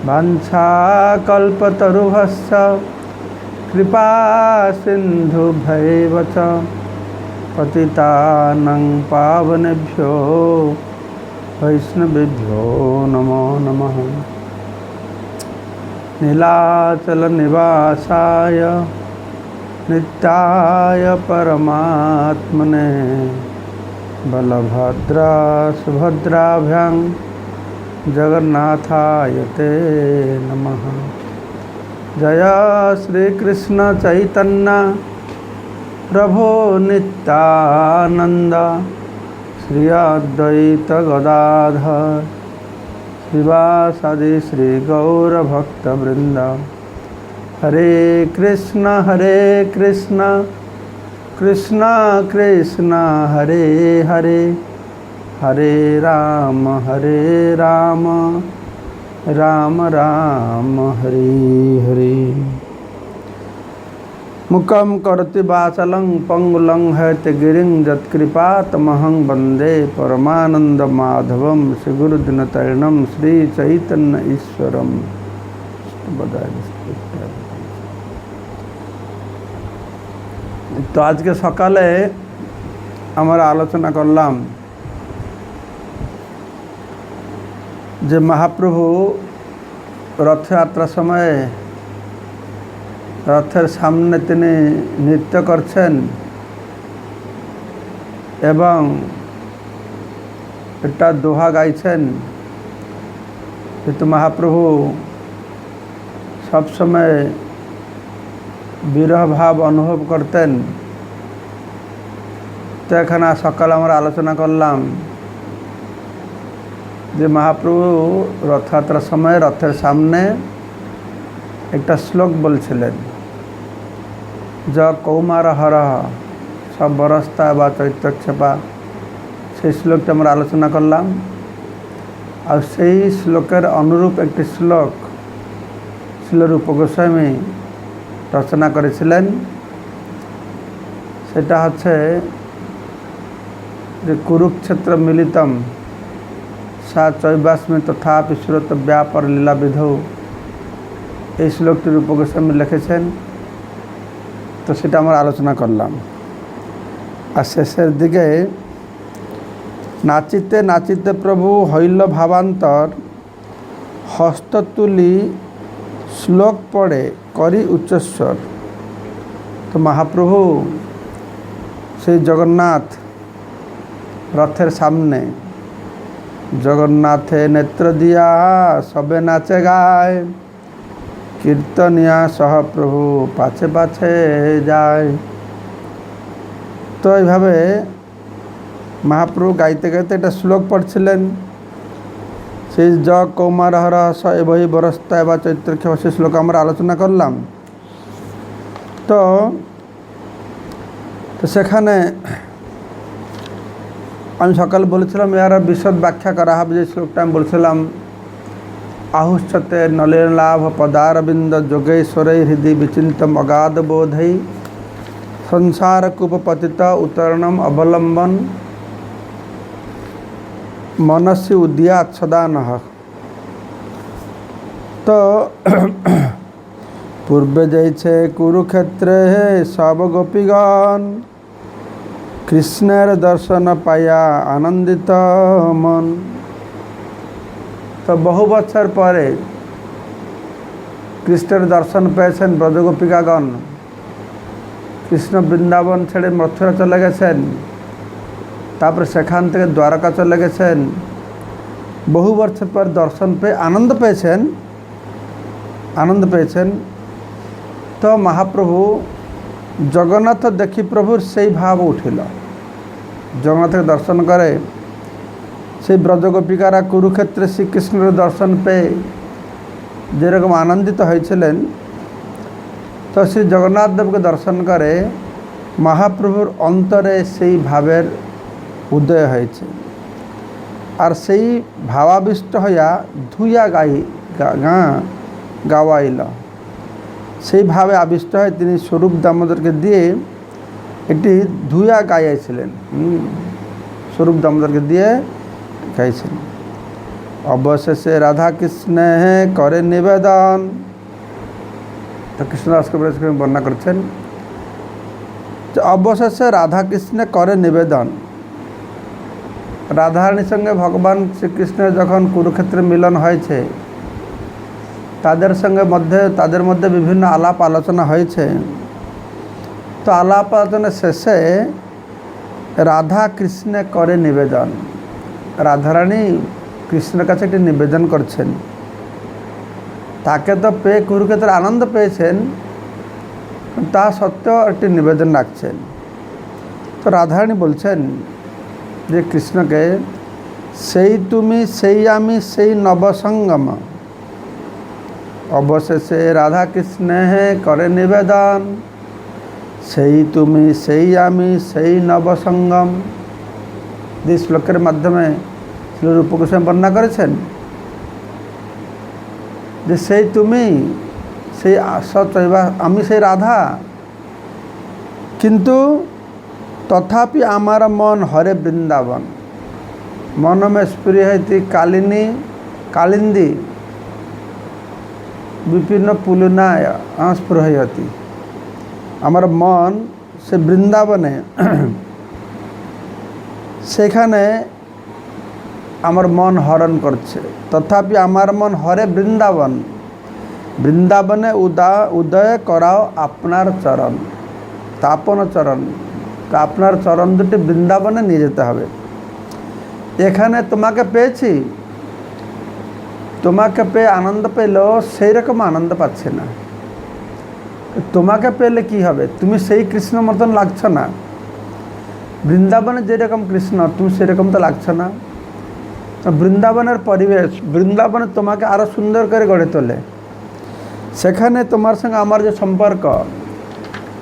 वाञ्छाकल्पतरुभ्यश्च कृपा सिन्धुभ्यैव च पतितानं पावनेभ्यो वैष्णवेभ्यो नमो नमः। नीलाचलनिवासाय नित्याय परमात्मने बलभद्रा सुभद्राभ्यां जगन्नाथाय ते नमः। जय श्री कृष्ण चैतन्य प्रभो नित्यानंद श्री अद्वैत गदाधर श्रीवासादि श्री गौर भक्तवृंद। हरे कृष्ण कृष्ण कृष्ण हरे हरे, हरे राम राम राम हरे हरे। मुखं करोति वाचालं पंगुलं हैतगिरिं यत्कृपातमहं वन्दे परमानन्दमाधवं श्रीगुरुदिनतरणं श्रीचैतन्य ईश्वरं। तो आज के सकाले आमार आलोचना करलाम जे महाप्रभु रथयात्रा समय रथेर सामने तिनि नृत्य करछेन एवं एटा दोहा गाइछेन जेतु महाप्रभु सब समय विरह भाव अनुभव करतें। तो एखाना सकाल आमार आलोचना करलाम जे महाप्रभु रथयात्रा समय रथेर सामने एक श्लोक बोलछिलेन, ज कौमार हर सब बरसता बा चैत्रक्षेपा, से श्लोकटा आमार आलोचना करलाम। और सेई श्लोकेर अनुरूप एक श्लोक श्रील रूप गोस्वामी रचना करेছিলেন। सेटा হচ্ছে যে कुरुक्षेत्र मिलितम सा चैवास्मि तथापि सुरत व्यापर लीला विधौ, এই শ্লোকটি रूप गोस्वामी लिखेছেন। तो সেটা আমরা আলোচনা করলাম। আর শেষের দিকে नाचिते नाचिते प्रभु हईल भावांतर हस्त तुली श्लोक पढ़े करी उच्चस्वर। तो महाप्रभु श्री जगन्नाथ रथेर सामने जगन्नाथे नेत्र दिया सबे नाचे गाय, कीर्तनिया सह प्रभु पाछे पाछे जाए। तो এইভাবে महाप्रभु गाइते गाइते एक श्लोक पढ़ছিলেন। সেই ज कौमार हर स एवं बरसता एवं चैत्रक्षेपा से श्लोक आमरा आलोचना करलाम। तो सेखाने आमी सकाल बोलेছিলাম यार विशद व्याख्या करा হবে। যে শ্লোকটা আমি বলছিলাম, आहुष्यते नलिन लाभ पदारविंद जोगेश्वरै हृदय विचिंतम अगाध बोधै संसार कूपपतित उतरणम अवलंबन मनस्य उद्यात सदा नः। तो पूर्वे जैसे कुरुक्षेत्रे सब गोपीगण कृष्णेर दर्शन पाया आनंदित मन। तो बहु बछर परे कृष्णेर दर्शन पेয়েছেন ब्रजगोपिकागण। कृष्ण बृंदावन छेड़े मथुरा चले गेছেন, तापर सेखान থেকে द्वारका चले गेছেন। बहु वर्ष पर दर्शन पे आनंद पेয়েছেন। तो महाप्रभु जगन्नाथ देखी प्रभुर से भाव उठिल। जगन्नाथ के दर्शन करे से ब्रजगोपिकारा कुरुक्षेत्र श्रीकृष्ण दर्शन पे जेरकम आनंदित होइछिलेन। तो श्री जगन्नाथ देव के दर्शन करे महाप्रभुर अंतरे से भावेर उदय होइछे। और से भावाविष्ट हइया धुइया गावाइल। से भावे आविष्ट है तिनि स्वरूप दामोदर के दिए एक धुइया गाइयाछिलेन। स्वरूप दामोदर के दिए गाइछिलेन। অবশেষে রাধা কৃষ্ণে করে নিবেদন। তো কৃষ্ণদাস কবিরাজ বর্ণনা করছেন যে অবশেষে রাধা কৃষ্ণে করে নিবেদন। রাধারানীর সঙ্গে ভগবান শ্রীকৃষ্ণের যখন কুরুক্ষেত্রে মিলন হয়েছে, তাদের মধ্যে বিভিন্ন আলাপ আলোচনা হয়েছে। তো আলাপ আলোচনা শেষে রাধা কৃষ্ণে করে নিবেদন। রাধারানী কৃষ্ণের কাছে একটি নিবেদন করছেন। তাকে তো পেয়ে কুরুক্ষেত্রে আনন্দ পেয়েছেন, তা সত্ত্বেও একটি নিবেদন রাখছেন। তো রাধারানী বলছেন যে কৃষ্ণকে, সেই তুমি সেই আমি সেই নবসঙ্গম, অবশেষে রাধা কৃষ্ণে করে নিবেদন। সেই তুমি সেই আমি সেই নবসঙ্গম। এই শ্লোকের মাধ্যমে শ্রী রূপ গোস্বামী বর্ণনা করেছেন যে সেই তুমি সেই সচৈবা আমি সেই রাধা, কিন্তু তথাপি আমার মন হরে বৃন্দাবন। মন মে স্পৃহতি কালিন্দী বিভিন্ন পুলনায় স্পৃহতি। আমার মন সে বৃন্দাবনে, সেখানে আমার মন হরণ করছে। তথাপি আমার মন হরে বৃন্দাবন, বৃন্দাবনে উদয় করাও আপনার চরণ, তাপন চরণ। তো আপনার চরণ দুটি বৃন্দাবনে নিয়ে যেতে হবে। এখানে তোমাকে পেয়েছি, তোমাকে পেয়ে আনন্দ পেলেও সেই রকম আনন্দ পাচ্ছে না। তোমাকে পেলে কি হবে, তুমি সেই কৃষ্ণ মতন লাগছ না। বৃন্দাবনে যেরকম কৃষ্ণ, তুমি সেরকম তো লাগছ না। বৃন্দাবনের পরিবেশ, বৃন্দাবনে তোমাকে আরও সুন্দর করে গড়ে তোলে। সেখানে তোমার সঙ্গে আমার যে সম্পর্ক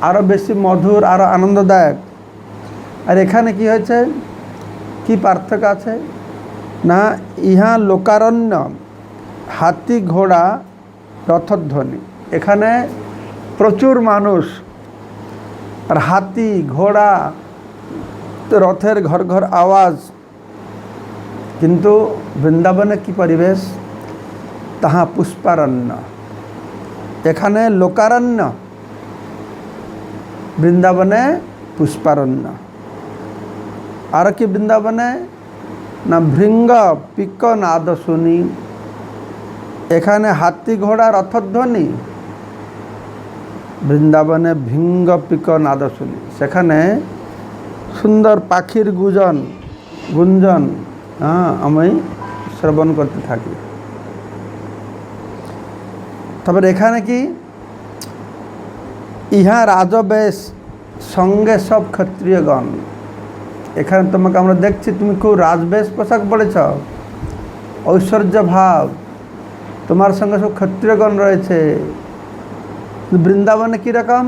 আরও বেশি মধুর, আরও আনন্দদায়ক। আর এখানে কি হয়েছে, কি পার্থক্য আছে না, ইহা লোকারণ্য, হাতি ঘোড়া রথধ্বনি। এখানে প্রচুর মানুষ, আর হাতি ঘোড়া রথের ঘর ঘর আওয়াজ। কিন্তু বৃন্দাবনে কি পরিবেশ, তাহা পুষ্পারণ্য। এখানে লোকারণ্য, বৃন্দাবনে পুষ্পারণ্য। আর কি বৃন্দাবনে না ভৃঙ্গ পিক নাদ শুনি। এখানে হাতি ঘোড়া রথধ্বনি, বৃন্দাবনে ভৃঙ্গ পিক নাদ শুনি। সেখানে সুন্দর পাখির গুঞ্জন আমি শ্রবণ করতে থাকি। তারপর এখানে কি, ইহা রাজবেশ সঙ্গে সব ক্ষত্রিয়গণ। এখানে তোমাকে আমরা দেখছি তুমি খুব রাজবেশ পোশাক পরেছ, ঐশ্বর্য ভাব, তোমার সঙ্গে সব ক্ষত্রিয়গণ রয়েছে। বৃন্দাবনে কীরকম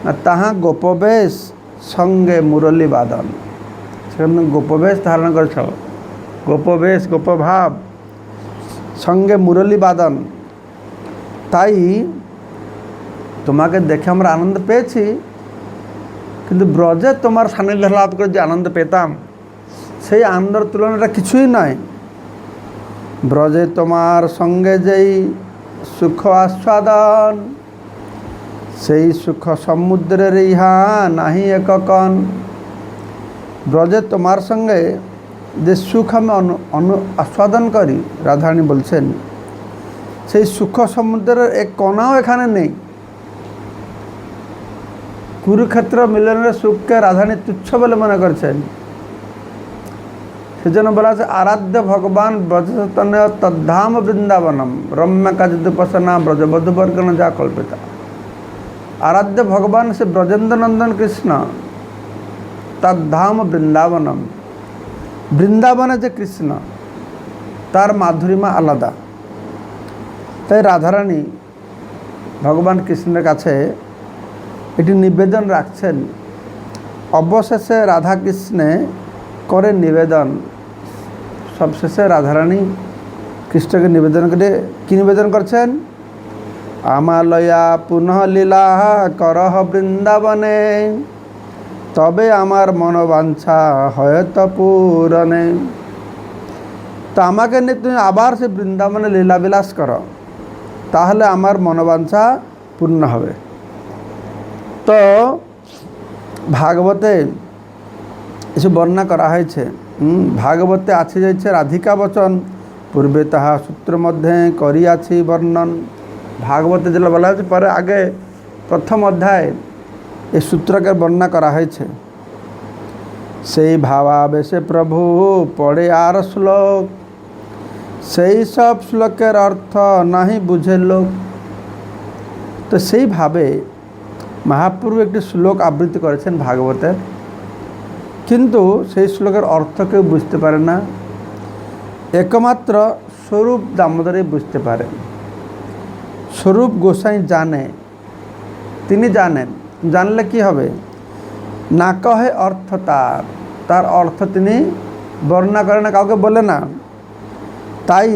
না, তাহা গোপবেশ সঙ্গে মুরলী বাদন। সেখানে গোপবেশ ধারণ করেছ, গোপবেশ গোপভাব সঙ্গে মুরলী বাদন। তাই তোমাকে দেখে আমরা আনন্দ পেয়েছি, কিন্তু ব্রজে তোমার সান্নিধ্য লাভ করে যে আনন্দ পেতাম, সেই আনন্দের তুলনাটা কিছুই নয়। ব্রজে তোমার সঙ্গে যেই সুখ আস্বাদন, সেই সুখ সমুদ্রের ইহা নাহি এককন। ব্রজে তোমার সঙ্গে যে সুখ আমি আস্বাদন করি, রাধারানী বলছেন, সেই সুখ সমুদ্রের এক কণাও এখানে নেই। কুরুক্ষেত্র মিলনের সুখকে রাধারানী তুচ্ছ বলে মনে করছেন। সেজন্য বলা আছে, আরাধ্য ভগবান ব্রজতন তদ্ধাম বৃন্দাবনম রম্যা কাজদুপাসনা ব্রজবধূবর্গণ যা কল্পিতা। আরাধ্য ভগবান সে ব্রজেন্দ্র নন্দন কৃষ্ণ, তদ্ধাম বৃন্দাবনম। বৃন্দাবনে যে কৃষ্ণ, তার মাধুরিমা আলাদা। তাই রাধারানী ভগবান কৃষ্ণের কাছে এটি নিবেদন রাখছেন। অবশেষে রাধা কৃষ্ণে করে নিবেদন। সবশেষে রাধারানী কৃষ্ণকে নিবেদন করে কি নিবেদন করছেন, আমালয়া পুনঃ লীলা করহ বৃন্দাবনে, তবে আমার মনোবাঞ্ছা হয়ত পূরণে। তো আমাকে নিয়ে তুমি আবার সে বৃন্দাবনে লীলাবিলাস করো, তাহলে আমার মনোবাঞ্ছা পূর্ণ হবে। তো ভাগবতে এসব বর্ণনা করা হয়েছে। ভাগবতে আছে যাইছে রাধিকা বচন, পূর্বে তাহা সূত্র মধ্যে করিয়াছি বর্ণন। ভাগবতে যেটা বলা হয়েছে পরে আগে প্রথম অধ্যায় এই সূত্রকে বর্ণনা করা হয়েছে। সেই ভাবাবেশে প্রভু পড়ে আর শ্লোক, সেই সব শ্লোকের অর্থ নাহি বুঝে লোক। তো সেইভাবে মহাপ্রভু একটি শ্লোক আবৃত্তি করেছেন ভাগবতের, কিন্তু সেই শ্লোকের অর্থ কেউ বুঝতে পারে না, একমাত্র স্বরূপ দামোদরই বুঝতে পারেন। স্বরূপ গোসাই জানে, তিনি জানেন, জানলে কি হবে, না কহে অর্থ তার অর্থ তিনি বর্ণনা করে না, কাউকে বলে না। তাই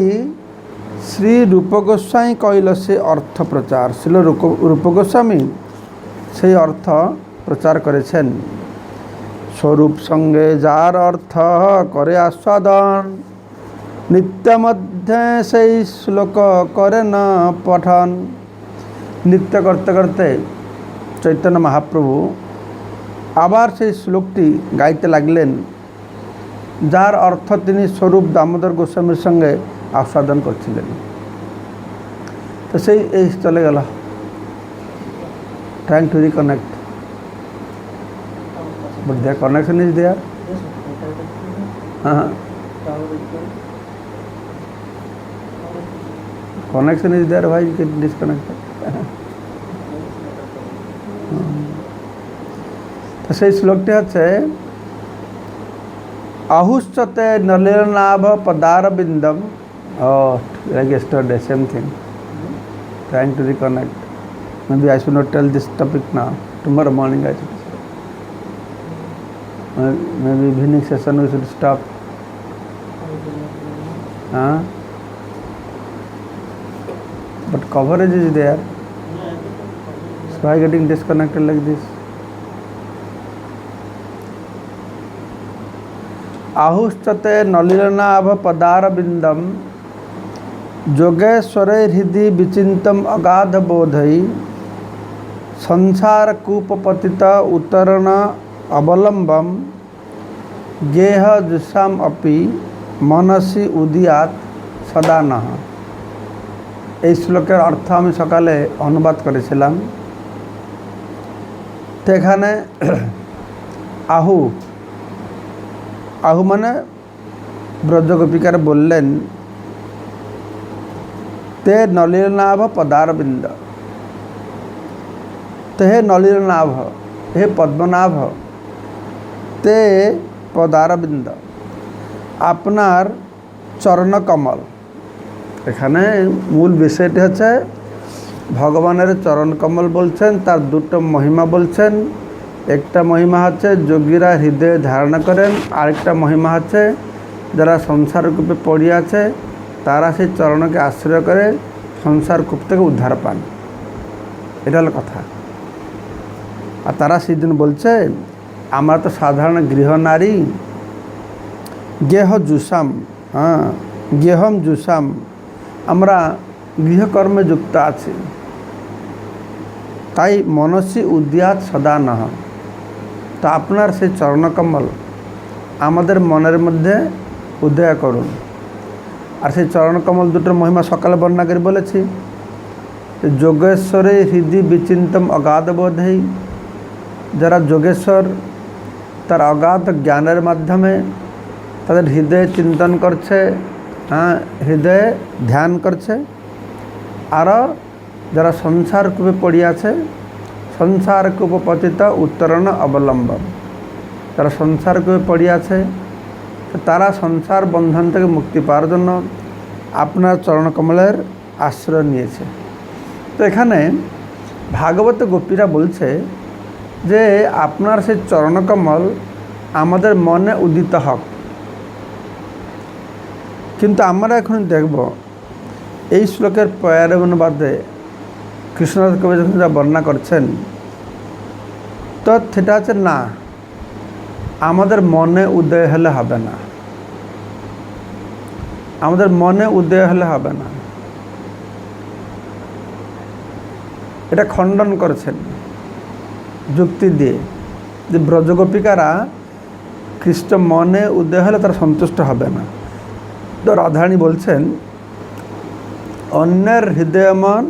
শ্রী রূপ গোস্বাই কইল সে অর্থ প্রচার, ছিল রূপ গোস্বামী সেই অর্থ প্রচার করেছেন। স্বরূপ সঙ্গে যার অর্থ করে আস্বাদন, নিত্য মধ্যে সেই শ্লোক করে না পঠন। নৃত্য করতে করতে চৈতন্য মহাপ্রভু আবার সেই শ্লোকটি গাইতে লাগলেন, যার অর্থ তিনি স্বরূপ দামোদর গোস্বামীর সঙ্গে আস্বাদন করছিলেন। তো সেই এই চলে গেল, trying to reconnect, but their connection is there. Connection is there, why you get disconnected? তো সেই শ্লোকটি হচ্ছে আহুশ্চতে নলিনাভ পদারবিন্দম। like yesterday, same thing. Trying to reconnect. Maybe I should not tell this topic now. Tomorrow morning I should. Maybe evening session we should stop. But coverage is there. So why getting disconnected like this? आहुश्चते नलिनाभ पदारविंदम, जोगेश्वरे हृदि विचिंतम अगाध बोधई, संसार कूपपतित उतरण अवलंबम, गेह जुषाम अपि मनसि उदियात सदा नः। এই শ্লোকের অর্থ আমি সকালে অনুবাদ করেছিলাম। তো এখানে আহু আহু মানে ব্রজগোপিকার বললেন, তে নলিনাভ পদারবিন্দ, তে হে নলিনাভ, হে পদ্মনাভ, তে পদারবিন্দ, আপনার চরণকমল। এখানে মূল বিষয়টি হচ্ছে ভগবানের চরণকমল বলছেন, তার দুটো মহিমা বলছেন। একটা মহিমা হচ্ছে যোগীরা হৃদয়ে ধারণা করেন, আরেকটা মহিমা হচ্ছে যারা সংসার কূপে পড়ে আছে তারা সেই চরণকে আশ্রয় করে সংসার কূপ থেকে উদ্ধার পান। এটা হলো কথা। আর তারা সেদিন বলছে আমরা তো সাধারণ গৃহ নারী, গেহ জুসাম, গেহম জুসাম, আমরা গৃহকর্মে যুক্ত আছি, তাই মনসি উদ্যাত সদা নহ। তো আপনার সেই চরণকমল আমাদের মনের মধ্যে উদয় করুন। আর সেই চরণকমল দুটোর মহিমা সকালে বর্ণনা করে বলেছি। যোগেশ্বরে হৃদি বিচিন্তম অগাধ বোধেই, যারা যোগেশ্বর তার অগাধ জ্ঞানের মাধ্যমে তাদের হৃদয়ে চিন্তন করছে, হৃদয়ে ধ্যান করছে। আরও যারা সংসার কূপে পড়ে আছে, সংসার কূপ পতিত উত্তরণ অবলম্বন, যারা সংসার কূপে পড়ে আছে তারা সংসার বন্ধন থেকে মুক্তি পাওয়ার জন্য আপনার চরণকমলের আশ্রয় নিয়েছে। তো এখানে ভাগবত গোপীরা বলছে যে আপনার সেই চরণকমল আমাদের মনে উদিত হোক। কিন্তু আমরা এখন দেখব এই শ্লোকের পয়ারে অনুবাদে কৃষ্ণদাস কবি যখন যা বর্ণনা করছেন, তো সেটা হচ্ছে না, আমাদের মনে উদয় হলে হবে না। আমাদের মনে উদয় হলে হবে না। এটা খণ্ডন করেছেন যুক্তি দিয়ে যে ব্রজগোপিকারা কৃষ্ণ মনে উদয় হলে তারা সন্তুষ্ট হবে না। তো রাধারানী বলছেন, অন্যের হৃদয় মন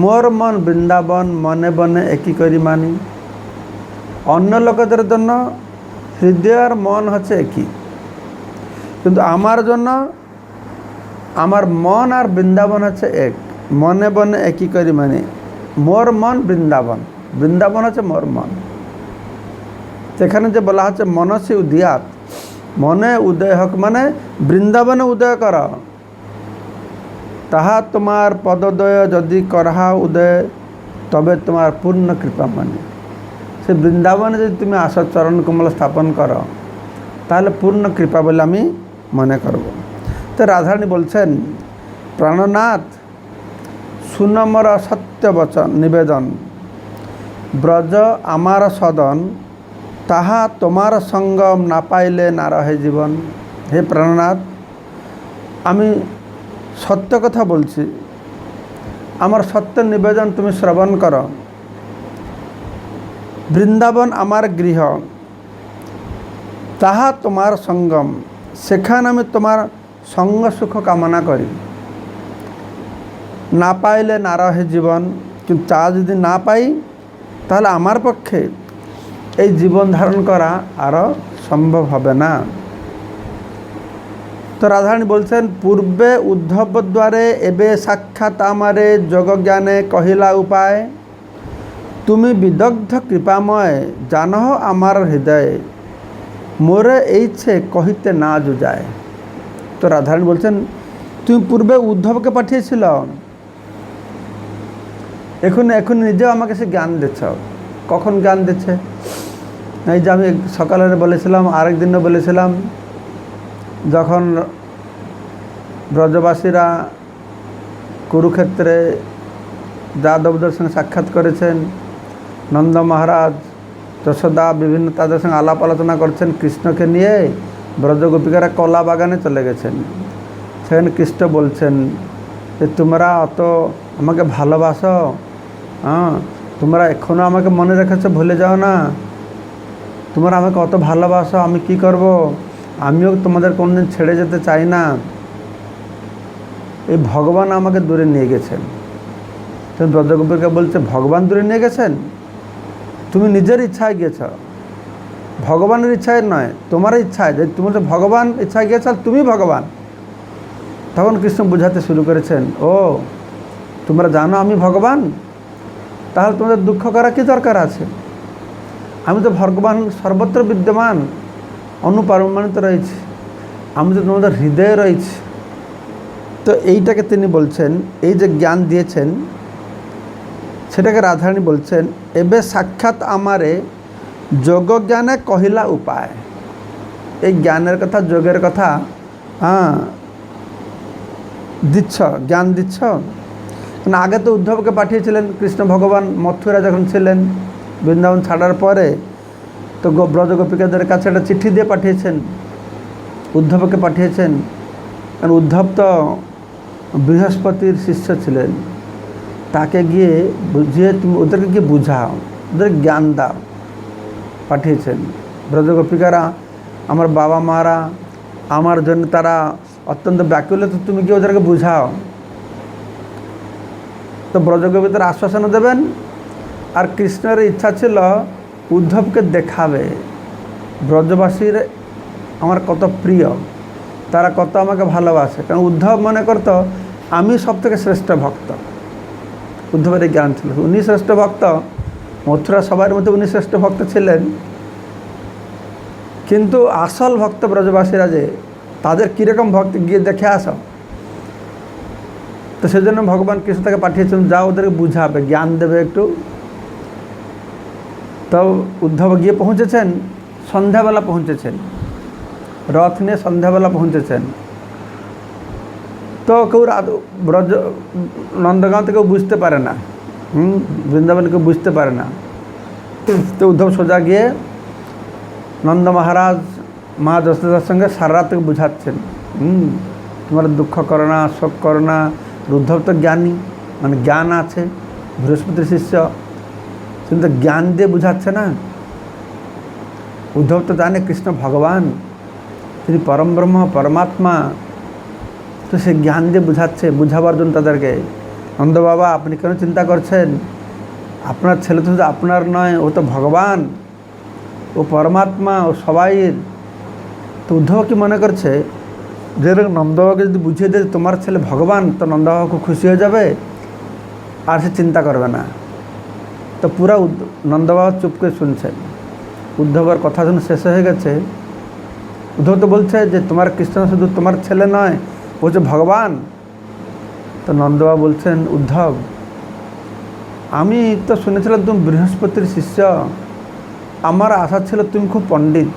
মোর মন বৃন্দাবন মনে বনে একই করি মানি। অন্য লোকেদের জন্য হৃদয়ের মন হচ্ছে একই, কিন্তু আমার জন্য আমার মন আর বৃন্দাবন হচ্ছে এক। মনে বনে একই করি মানি, মোর মন বৃন্দাবন, বৃন্দাবন হচ্ছে মোর মন। সেখানে যে বলা হচ্ছে মনসি উদয়াত, মনে উদয় হোক মানে বৃন্দাবনে উদয় কর। তাহা তোমার পদোদয় যদি করহা উদয়, তবে তোমার পূর্ণ কৃপা মানে। সে বৃন্দাবনে যদি তুমি আসো, চরণ কমল স্থাপন করো, তাহলে পূর্ণ কৃপা বলে আমি মনে করব। তো রাধারানী বলছেন, প্রাণনাথ সুনমর সত্য বচন নিবেদন, ব্রজ আমার সদন, তাহা তোমার সঙ্গম না পাইলে না রহে জীবন। হে প্রাণনাথ, আমি সত্য কথা বলছি, আমার সত্য নিবেদন তুমি শ্রবণ করো। বৃন্দাবন আমার গৃহ, তাহা তোমার সঙ্গম, সেখানে আমি তোমার সঙ্গ সুখ কামনা করি। না পাইলে না রহে জীবন, কিন্তু তা যদি না পাই তাহলে আমার পক্ষে এই জীবন ধারণ করা আরও সম্ভব হবে না। তো রাধারানী বলছেন, পূর্বে উদ্ধব দ্বারে এবে সাক্ষাৎ আমারে যোগ জ্ঞানে কহিলা উপায়, তুমি বিদগ্ধ কৃপাময় জানহ আমার হৃদয়ে, মোরে এইছে কহিতে না যুজায়। তো রাধারানী বলছেন, তুমি পূর্বে উদ্ধবকে পাঠিয়েছিল, এখন নিজেও আমাকে সে জ্ঞান দিচ্ছ। কখন জ্ঞান দিচ্ছে? এই যে আমি সকালে বলেছিলাম, আরেক দিনও বলেছিলাম, যখন ব্রজবাসীরা কুরুক্ষেত্রে যাদবদের সঙ্গে সাক্ষাৎ করেছেন, নন্দ মহারাজ যশোদা বিভিন্ন তাদের সঙ্গে আলাপ আলোচনা করছেন কৃষ্ণকে নিয়ে, ব্রজগোপিকারা কলা বাগানে চলে গেছেন। সেখানে কৃষ্ণ বলছেন যে তোমরা অত আমাকে ভালোবাসো, তোমরা এখনও আমাকে মনে রেখেছো, ভুলে যাও না। তোমরা আমাকে অত ভালোবাসো, আমি কি করব? আমিও তোমাদের কোনদিন ছেড়ে যেতে চাই না। এই ভগবান আমাকে দূরে নিয়ে গেছেন। তো ব্রজগোপিকা বলছে, ভগবান দূরে নিয়ে গেছেন? তুমি নিজের ইচ্ছায় গিয়েছ, ভগবানের ইচ্ছায় নয়, তোমার ইচ্ছায়। যে তুমি তো ভগবান ইচ্ছায় গিয়েছ, তুমি ভগবান। তখন কৃষ্ণ বুঝাতে শুরু করেছেন, ও তোমরা জানো আমি ভগবান, তাহলে তোমাদের দুঃখ করা কি দরকার আছে? আমি তো ভগবান সর্বত্র বিদ্যমান, অনুপারমাণিত রয়েছে, আমি তো তোমাদের হৃদয়ে রয়েছি। তো এইটাকে তিনি বলছেন, এই যে জ্ঞান দিয়েছেন সেটাকে রাধারানী বলছেন, এবে সাক্ষাৎ আমারে যোগ জ্ঞানে কহিলা উপায়। এই জ্ঞানের কথা, যোগের কথা দিচ্ছ, জ্ঞান দিচ্ছ। কারণ আগে তো উদ্ধবকে পাঠিয়েছিলেন কৃষ্ণ ভগবান মথুরা যখন ছিলেন, বৃন্দাবন ছাড়ার পরে তো ব্রজগোপিকাদের কাছে একটা চিঠি দিয়ে পাঠিয়েছেন, উদ্ধবকে পাঠিয়েছেন। কারণ উদ্ধব তো বৃহস্পতির শিষ্য ছিলেন, তাকে গিয়ে বুঝিয়ে তুমি ওদেরকে গিয়ে বুঝাও, ওদের জ্ঞান দাও, পাঠিয়েছেন। ব্রজগোপিকারা আমার বাবা মারা, আমার জন্য তারা অত্যন্ত ব্যাকুল, তো তুমি গিয়ে ওদেরকে বুঝাও। তো ব্রজগোপিকারা আশ্বাসনা দেবেন। আর কৃষ্ণের ইচ্ছা ছিল উদ্ধবকে দেখাবে ব্রজবাসীর আমার কত প্রিয়, তারা কত আমাকে ভালোবাসে। কারণ উদ্ধব মনে করতো আমি সব থেকে শ্রেষ্ঠ ভক্ত। উদ্ধবের এই জ্ঞান ছিল, উনি শ্রেষ্ঠ ভক্ত, মথুরা সবার মধ্যে উনি শ্রেষ্ঠ ভক্ত ছিলেন। কিন্তু আসল ভক্ত ব্রজবাসীরা যে, তাদের কীরকম ভক্তি গিয়ে দেখে আসো। তো সেজন্য ভগবান কৃষ্ণ তাকে পাঠিয়েছেন, যা ওদেরকে বুঝাবে, জ্ঞান দেবে একটু। তো উদ্ধব গিয়ে পৌঁছেছেন, সন্ধ্যাবেলা পৌঁছেছেন, রথ নিয়ে সন্ধ্যাবেলা পৌঁছেছেন। তো কেউ ব্রজ নন্দগাঁও থেকে বুঝতে পারে না, বৃন্দাবন কেউ বুঝতে পারে না। তো উদ্ধব সোজা গিয়ে নন্দ মহারাজ মা যশোদার সঙ্গে সারা রাত থেকে বুঝাচ্ছেন, তোমরা দুঃখ করো না, শোক করো না। উদ্ধব তো জ্ঞানী, মানে জ্ঞান আছে, বৃহস্পতির শিষ্য, কিন্তু জ্ঞান দিয়ে বুঝাচ্ছে না। উদ্ধব তো জানে কৃষ্ণ ভগবান, তিনি পরম ব্রহ্ম পরমাত্মা, তো সে জ্ঞান দিয়ে বুঝাচ্ছে, বুঝাবার জন্য তাদেরকে। নন্দ বাবা আপনি কেন চিন্তা করছেন? আপনার ছেলে তো শুধু আপনার নয়, ও তো ভগবান, ও পরমাত্মা, ও সবাইয়ের। তো উদ্ধব কি মনে করছে যে নন্দবাবাকে যদি বুঝিয়ে দেয় তোমার ছেলে ভগবান, তো নন্দবাবা খুব খুশি হয়ে যাবে, আর সে চিন্তা করবে না। তো পুরা নন্দবাবা চুপ করে শুনছেন। উদ্ধবের কথা শুনে শেষ হয়ে গেছে। উদ্ধব তো বলছে যে তোমার কৃষ্ণ শুধু তোমার ছেলে নয়, বলছে ভগবান। তো নন্দবাবা বলছেন, উদ্ধব আমি তো শুনেছিলাম তুমি বৃহস্পতির শিষ্য, আমার আশা ছিল তুমি খুব পণ্ডিত।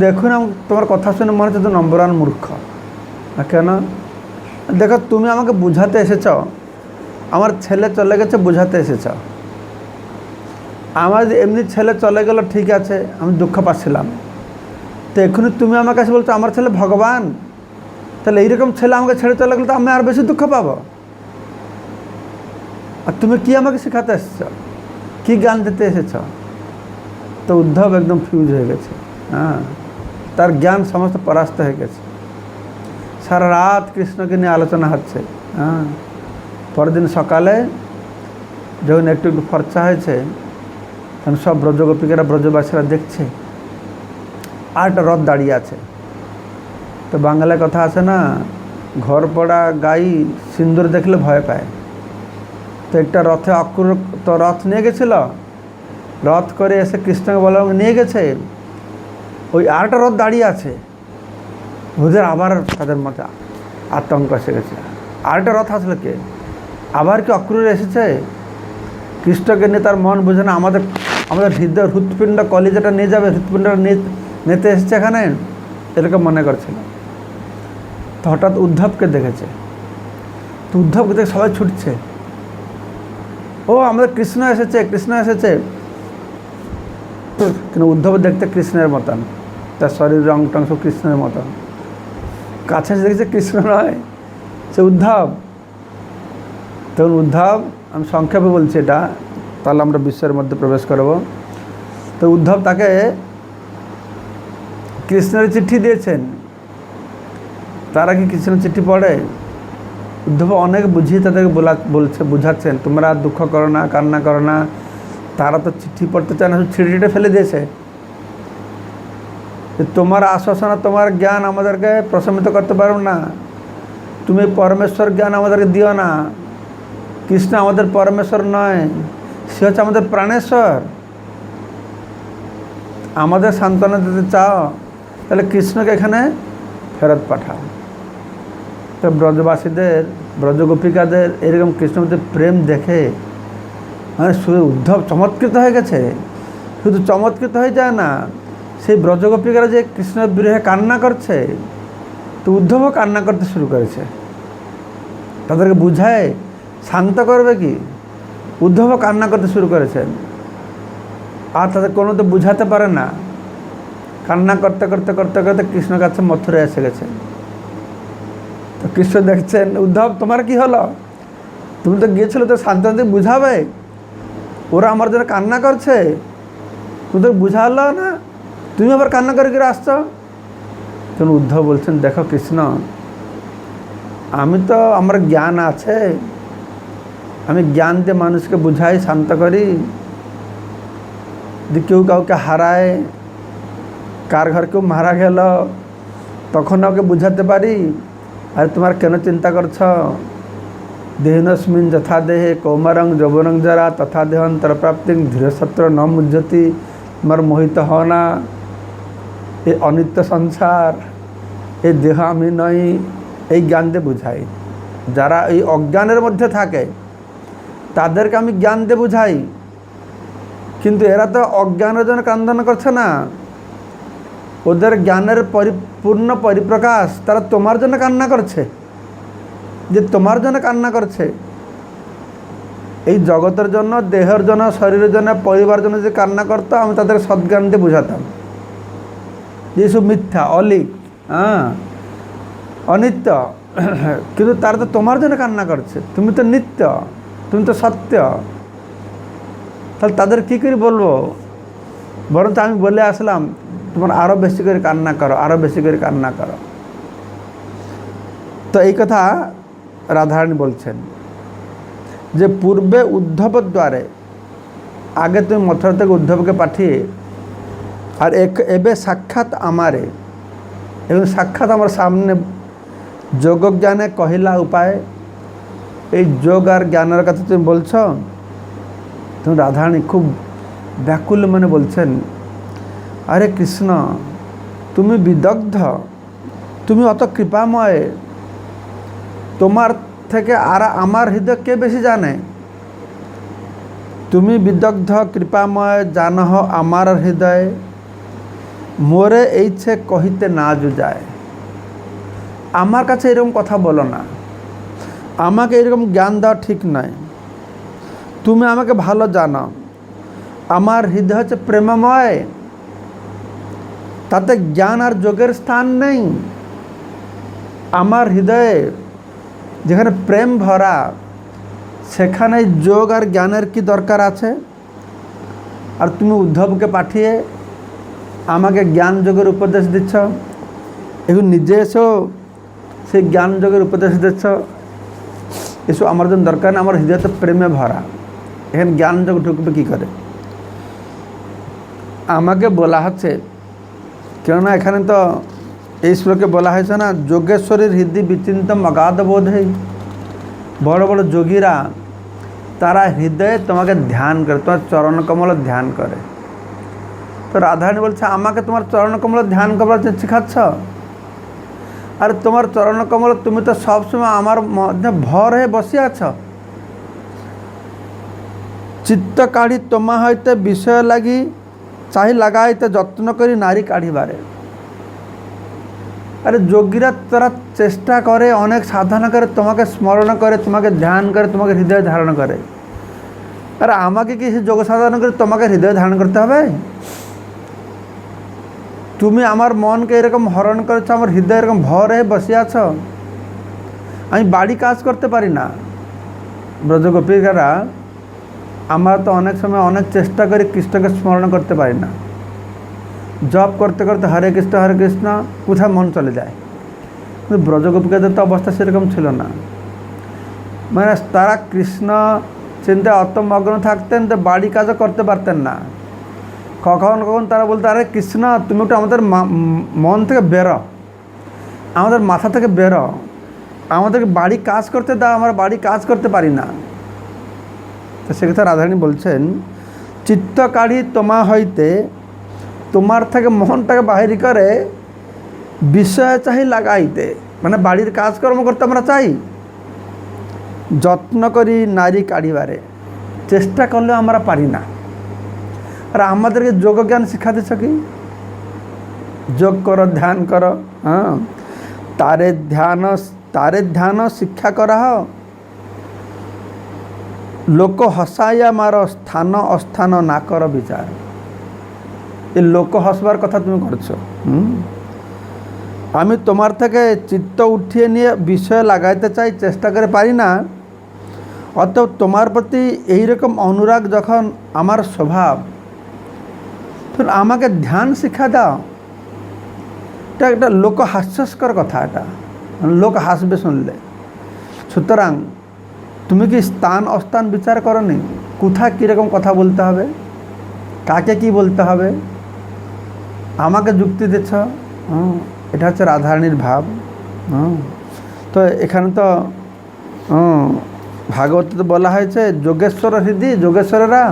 দেখুন তোমার কথা শুনে মনে হচ্ছে তুমি নম্বর 1 মূর্খ। কেন? দেখো তুমি আমাকে বুঝাতে এসেছ, আমার ছেলে চলে গেছে, বুঝাতে এসেছ। আমার এমনি ছেলে চলে গেল ঠিক আছে, আমি দুঃখ পাচ্ছিলাম। তো এখনই তুমি আমার কাছে বলছো আমার ছেলে ভগবান, তাহলে এইরকম ছেলে আমাকে ছেড়ে চলে গেলে তো আমি আর বেশি দুঃখ পাবো। আর তুমি কি আমাকে শেখাতে এসেছ, কি জ্ঞান দিতে এসেছ? তো উদ্ধব একদম ফিউজ হয়ে গেছে। হ্যাঁ, তার জ্ঞান সমস্ত পরাস্ত হয়ে গেছে। সারা রাত কৃষ্ণকে নিয়ে আলোচনা হচ্ছে। হ্যাঁ, পরের দিন সকালে যখন একটু একটু ফর্চা হয়েছে, তখন সব ব্রজগোপিকেরা ব্রজবাসীরা দেখছে আর একটা রথ দাঁড়িয়ে আছে। তো বাংলায় কথা আছে না, ঘর পড়া গাই সিন্দুর দেখলে ভয় পায়। তো একটা রথে অক্রুর তো রথ নিয়ে গেছিল, রথ করে এসে কৃষ্ণকে বলরাম নিয়ে গেছে, ওই আরেকটা রথ দাঁড়িয়ে আছে। ওদের আবার তাদের মধ্যে আতঙ্ক এসে গেছে, আরেকটা রথ আসলে কে, আবার কি অক্রুর এসেছে? কৃষ্ণকে নিয়ে তার মন বোঝে না, আমাদের হৃদয় হৃৎপিণ্ড কলিজাটা নিয়ে যাবে, হৃৎপিণ্ডটা নিতে এসেছে এখানে, এরকম মনে করছিল। তো হঠাৎ উদ্ধবকে দেখেছে। তো উদ্ধবকে দেখে সবাই ছুটছে, ও আমাদের কৃষ্ণ এসেছে, কৃষ্ণ এসেছে। কিন্তু উদ্ধব দেখতে কৃষ্ণের মতন, তার শরীর রং টং সব কৃষ্ণের মতন। কাছে এসে দেখছে কৃষ্ণ নয়, সে উদ্ধব। তখন উদ্ধব, আমি সংক্ষেপে বলছি এটা, তাহলে আমরা বিশ্বের মধ্যে প্রবেশ করব। তো উদ্ধব তাকে কৃষ্ণের চিঠি দিয়েছেন। তারা কি কৃষ্ণের চিঠি পড়ে? উদ্ধব অনেক বুঝিয়ে তাদেরকে বুঝাচ্ছেন, তোমরা দুঃখ করো না, কান্না করো না। তারা তো চিঠি পড়তে চায় না, চিঠিটা ফেলে দিয়েছে। তোমার আশ্বাসনা, তোমার জ্ঞান আমাদেরকে প্রশমিত করতে পারো না, তুমি পরমেশ্বর জ্ঞান আমাদেরকে দিও না। কৃষ্ণ আমাদের পরমেশ্বর নয়, সে হচ্ছে আমাদের প্রাণেশ্বর। আমাদের সান্ত্বনা দিতে চাও, তাহলে কৃষ্ণকে এখানে ফেরত পাঠাও। তো ব্রজবাসীদের, ব্রজগোপিকাদের এরকম কৃষ্ণের মধ্যে প্রেম দেখে মানে শুধু উদ্ধব চমৎকৃত হয়ে গেছে। শুধু চমৎকৃত হয়ে যায় না, সেই ব্রজগোপিকারা যে কৃষ্ণের বিরহে কান্না করছে, তো উদ্ধবও কান্না করতে শুরু করেছে। তাদেরকে বুঝায় শান্ত করবে কি, উদ্ধবও কান্না করতে শুরু করেছেন। আর তাদের কোনো তো বুঝাতে পারে না, কান্না করতে করতে করতে করতে কৃষ্ণ কাছে মথুরায় এসে গেছে। তো কৃষ্ণ দেখছেন, উদ্ধব তোমার কি হলো, তুমি তো গিয়েছিলে তো শান্তদের বুঝাবে, ওরা আমার জন্য কান্না করছে, তুমি তো বুঝালো না, তুমি আবার কান্না করে করে আসছো। তখন উদ্ধব বলছেন, দেখো কৃষ্ণ, আমি তো, আমার জ্ঞান আছে, আমি জ্ঞান দিয়ে মানুষকে বুঝাই, শান্ত করি। যদি কেউ কাউকে হারায়, কার ঘর কেউ মারা গেল, তখন ওকে বুঝাতে পারি। আর তোমার কেন চিন্তা করছ? দেহিনস্মিন যথা দেহে কৌমারং যৌবনং জরা তথা দেহান্তর প্রাপ্তি ধীরসত্র ন মুহ্যতি। তোমার মোহিত হও না, এই অনিত্য সংসার, এই দেহ আমি নই, এই জ্ঞান দিয়ে বুঝাই। যারা এই অজ্ঞানের মধ্যে থাকে তাদেরকে আমি জ্ঞান দিয়ে বুঝাই, কিন্তু এরা তো অজ্ঞানের জন্য কান্দনা করছে না, ওদের জ্ঞানের পরিপূর্ণ পরিপ্রকাশ, তারা তোমার জন্য কান্না করছে, যে তোমার জন্য কান্না করছে। এই জগতের জন্য, দেহের জন্য, শরীরের জন্য, পরিবার জন্য যে কান্না করতো, আমি তাদের সদ্জ্ঞান দিয়ে বুঝাতাম যেসব মিথ্যা অলিক। হ্যাঁ, অনিত্য, কিন্তু তারা তো তোমার জন্য কান্না করছে, তুমি তো নিত্য, তুমি তো সত্য। তাহলে তাদের কী করে বলবো? বরঞ্চ আমি বলে আসলাম তোমার আরও বেশি করে কান্না করো, আরও বেশি করে কান্না করো। তো এই কথা রাধারানী বলছেন যে পূর্বে উদ্ধব দ্বারে, আগে তুমি মথুরা থেকে উদ্ধবকে পাঠিয়ে, আর এবে সাক্ষাৎ আমারে, এবং সাক্ষাৎ আমার সামনে যোগ জ্ঞানে কহিলা উপায়। এই যোগ আর জ্ঞানের কথা তুমি বলছ। তুমি রাধারানী খুব ব্যাকুল মনে বলছেন, আরে কৃষ্ণ তুমি বিদগ্ধ, তুমি অত কৃপাময়, তোমার থেকে আর আমার হৃদয় কে বেশি জানে? তুমি বিদগ্ধ কৃপাময়, জানহ আমার হৃদয়, মোরে এইছে কহিতে না জুজায়। আমার কাছে এরকম কথা বলো না, আমাকে এরকম জ্ঞান দেওয়া ঠিক নয়। তুমি আমাকে ভালো জানো, আমার হৃদয় হচ্ছে প্রেমময়, তাতে জ্ঞান আর যোগের স্থান নেই। আমার হৃদয়ে যেখানে প্রেম ভরা, সেখানে যোগ আর জ্ঞানের কি দরকার আছে? আর তুমি উদ্ধবকে পাঠিয়ে আমাকে জ্ঞান যোগের উপদেশ দিচ্ছ, এখন নিজে এসো সেই জ্ঞান যোগের উপদেশ দিচ্ছ, এসব আমার জন্য দরকার না। আমার হৃদয় তো প্রেমে ভরা, এখানে জ্ঞান যোগ ঢুকবে কী করে? আমাকে বলা হচ্ছে, কেননা এখানে তো এই শ্লোকে বলা হয়েছে না, যোগেশ্বরীর হৃদয় বিচিন্তম অগাধ বোধেই। বড় বড় যোগীরা তারা হৃদয়ে তোমাকে ধ্যান করে, তোমার চরণ কমল ধ্যান করে। তো রাধারানী বলছে আমাকে তোমার চরণ কমল ধ্যান করার শেখাচ্ছ, আর তোমার চরণ কমল তুমি তো সবসময় আমার মধ্যে ভর হয়ে বসে আছ। চিত্ত কাঢ়ি তোমা হইতে বিষয় লাগি, চাহি লাগাইতে যত্ন করি নারী কাঢ়িবারে। আরে যোগীরা তারা চেষ্টা করে, অনেক সাধনা করে, তোমাকে স্মরণ করে, তোমাকে ধ্যান করে, তোমাকে হৃদয় ধারণ করে। আরে আমাকে কি যোগ সাধনা করে তোমাকে হৃদয় ধারণ করতে হবে? তুমি আমার মনকে এরকম হরণ করেছ, আমার হৃদয় এরকম ভর হয়ে বসে আছ, আমি বাড়ি কাজ করতে পারি না। ব্রজগোপীরা আমরা তো অনেক সময় অনেক চেষ্টা করি, কৃষ্ণকে স্মরণ করতে পারি না। জপ করতে করতে হরে কৃষ্ণ কোথায় মন চলে যায়। কিন্তু ব্রজগোপীদের তো অবস্থা সেরকম ছিল না, মানে তারা কৃষ্ণ চিন্তায় অত মগ্ন থাকতেন তো বাড়ি কাজও করতে পারতেন না। কখন কখন তারা বলতো, আরে কৃষ্ণ তুমি একটু আমাদের মন থেকে বেরো, আমাদের মাথা থেকে বেরো, আমাদেরকে বাড়ি কাজ করতে দাও, আমরা বাড়ি কাজ করতে পারি না। তো সেক্ষেত্রে রাধারানী বলছেন, চিত্ত কাঢ়ি তোমা হইতে, তোমার থেকে মোহনটাকে বাহির করে বিষয় চাহি লাগাইতে, মানে বাড়ির কাজকর্ম করতে আমরা চাই, যত্ন করি নারী কাঢ়িবারে, চেষ্টা করলেও আমরা পারি না। আর আমাদেরকে যোগ জ্ঞান শিক্ষা দিচ্ছ কি? যোগ করো, ধ্যান করো, হ্যাঁ, তারে ধ্যান শিক্ষা করা হ, লোক হসাইয়া মার স্থান অস্থান না কর বিচার। এই লোক হসবার কথা তুমি করছো। আমি তোমার থেকে চিত্ত উঠিয়ে নিয়ে বিষয় লাগাইতে চাই, চেষ্টা করে পারি না। অতএব তোমার প্রতি এইরকম অনুরাগ যখন আমার স্বভাব, তখন আমাকে ধ্যান শিক্ষা দাও। এটা একটা লোক হাস্যস্কর কথা, এটা লোক হাসবে শুনলে। সুতরাং তুমি কি স্থান অস্থান বিচার করনি? কোথায় কীরকম কথা বলতে হবে, কাকে কি বলতে হবে, আমাকে যুক্তি দিচ্ছ। এটা হচ্ছে রাধারানীর ভাব। তো এখানে তো ভাগবতে তো বলা হয়েছে যোগেশ্বর হৃদয়, যোগেশ্বরেরা।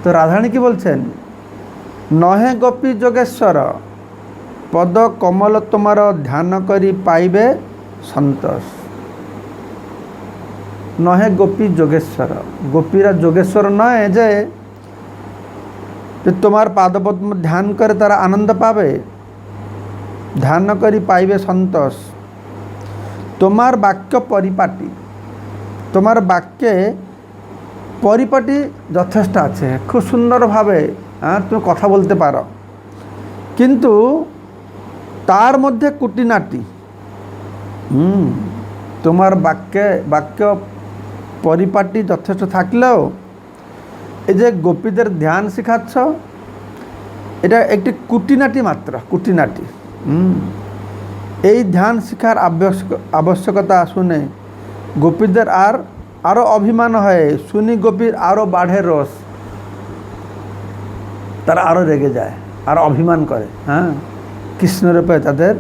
তো রাধারানী কি বলছেন, নহে গোপী যোগেশ্বর, পদ কমল তোমার ধ্যান করি পাইবে সন্তোষ। নহে গোপী যোগেশ্বর, গোপীরা যোগেশ্বর নয় যে তোমার পাদপদ্ম ধ্যান করে তারা আনন্দ পাবে, ধ্যান করি পাইবে সন্তোষ। তোমার বাক্য পরিপাটি, তোমার বাক্যে পরিপাটি যথেষ্ট আছে, খুব সুন্দরভাবে তুমি কথা বলতে পারো, কিন্তু তার মধ্যে কুটিনাটি, তোমার বাক্য পরিপাটি যথেষ্ট থাকলেও এই যে গোপীদের ধ্যান শেখাচ্ছ, এটা একটি কুটিনাটি মাত্র, কুটিনাটি। এই ধ্যান শিখার আবশ্যকতা শুনে গোপীদের আরও অভিমান হয়, শুনি গোপীর আরও বাড়ে রস, তারা আরও রেগে যায়, আরও অভিমান করে। হ্যাঁ, কৃষ্ণের উপরে তাদের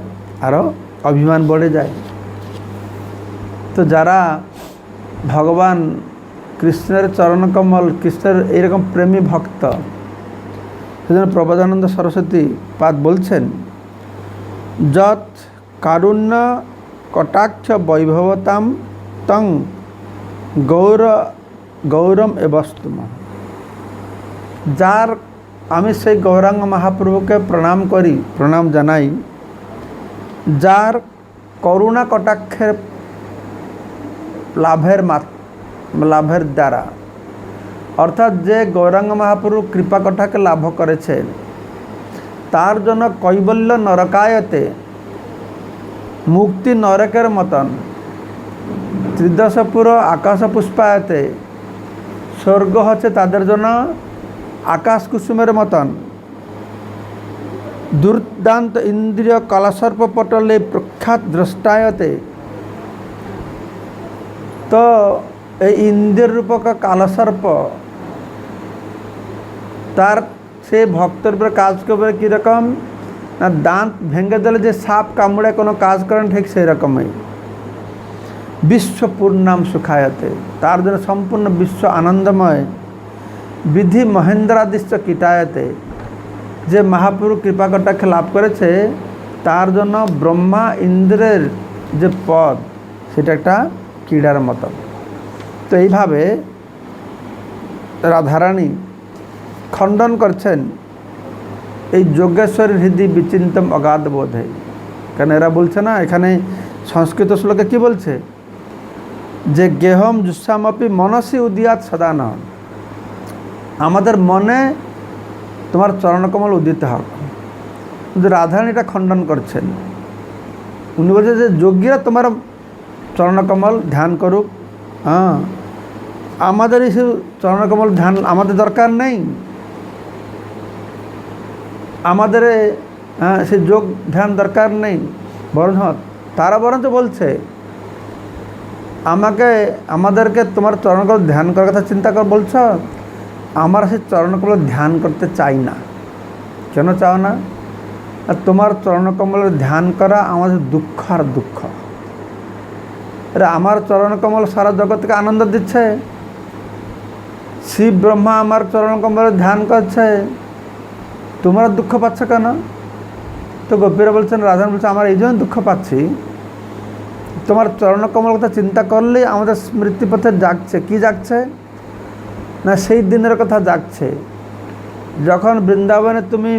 আরও অভিমান বেড়ে যায়। তো যারা ভগবান কৃষ্ণের চরণকমল, কৃষ্ণের এইরকম প্রেমী ভক্ত, সেজন্য প্রবোধানন্দ সরস্বতী পাদ বলছেন, যৎ কারুণ্য কটাক্ষ বৈভবতাম তং গৌরম এবস্তুম। যার আমি সেই গৌরাঙ্গ মহাপ্রভুকে প্রণাম জানাই, যার করুণা কটাক্ষের লাভের দ্বারা, অর্থাৎ যে গৌরাঙ্গ মহাপ্রভু কৃপা কটাকে লাভ করেছেন, তার জন্য কৈবল্য নরকায়তে, মুক্তি নরকের মতন, ত্রিদশপুর আকাশ পুষ্পায়তে, স্বর্গ হচ্ছে তাদের জন্য আকাশ কুসুমের মতন, দুর্দান্ত ইন্দ্রিয় কালসর্প পটলে প্রখ্যাত দ্রষ্টায়তে। তো এই ইন্দ্রিয় রূপক কালসর্প তার সে ভক্তের উপরে কাজ করবে কীরকম না, দাঁত ভেঙে দিলে যে সাপ কামড়ে কোনো কাজ করেন, ঠিক সেই রকমই বিশ্ব পূর্ণাম সুখায়তে, তার জন্য সম্পূর্ণ বিশ্ব আনন্দময়। বিধি মহেন্দ্রাদিশ্য কীটায়তে, যে মহাপ্রভু কৃপা কটাক্ষে লাভ করেছে, তার জন্য ব্রহ্মা ইন্দ্রের যে পদ, সেটা একটা ক্রীড়ার মতো। তো এইভাবে রাধারানী খণ্ডন করছেন এই যোগেশ্বরের হৃদি বিচিন্তম অগাধ বোধে। কারণ এরা বলছে না, এখানে সংস্কৃত শ্লোকে কি বলছে, যে গেহম জুস্সামপি মনসি উদিয়াত সদা ন, আমাদের মনে তোমার চরণকমল উদিত হোক। কিন্তু রাধারানী এটা খণ্ডন করছেন, উনি বলছেন যে যোগীরা তোমার চরণকমল ধ্যান করুক। হ্যাঁ, আমাদের এই চরণকমল ধ্যান আমাদের দরকার নেই, আমাদের সে যোগ ধ্যান দরকার নেই। বরঞ্চ তারা বরঞ্চ বলছে আমাদেরকে তোমার চরণকমল ধ্যান করার কথা চিন্তা কর বলছ, আমরা সেই চরণকমল ধ্যান করতে চাই না। কেন চাও না? আর তোমার চরণকমলের ধ্যান করা আমাদের দুঃখ আর দুঃখ। আরে আমার চরণকমল সারা জগৎকে আনন্দ দিচ্ছে, শিব ব্রহ্মা আমার চরণকমলের ধ্যান করছে, তোমরা দুঃখ পাচ্ছ কেন? তো গোপীরা বলছেন, রাধারানী বলছে, আমার এই জন্য দুঃখ পাচ্ছি, তোমার চরণকমল কথা চিন্তা করলেই আমাদের স্মৃতিপথে জাগছে। কি জাগছে না, সেই দিনের কথা জাগছে যখন বৃন্দাবনে তুমি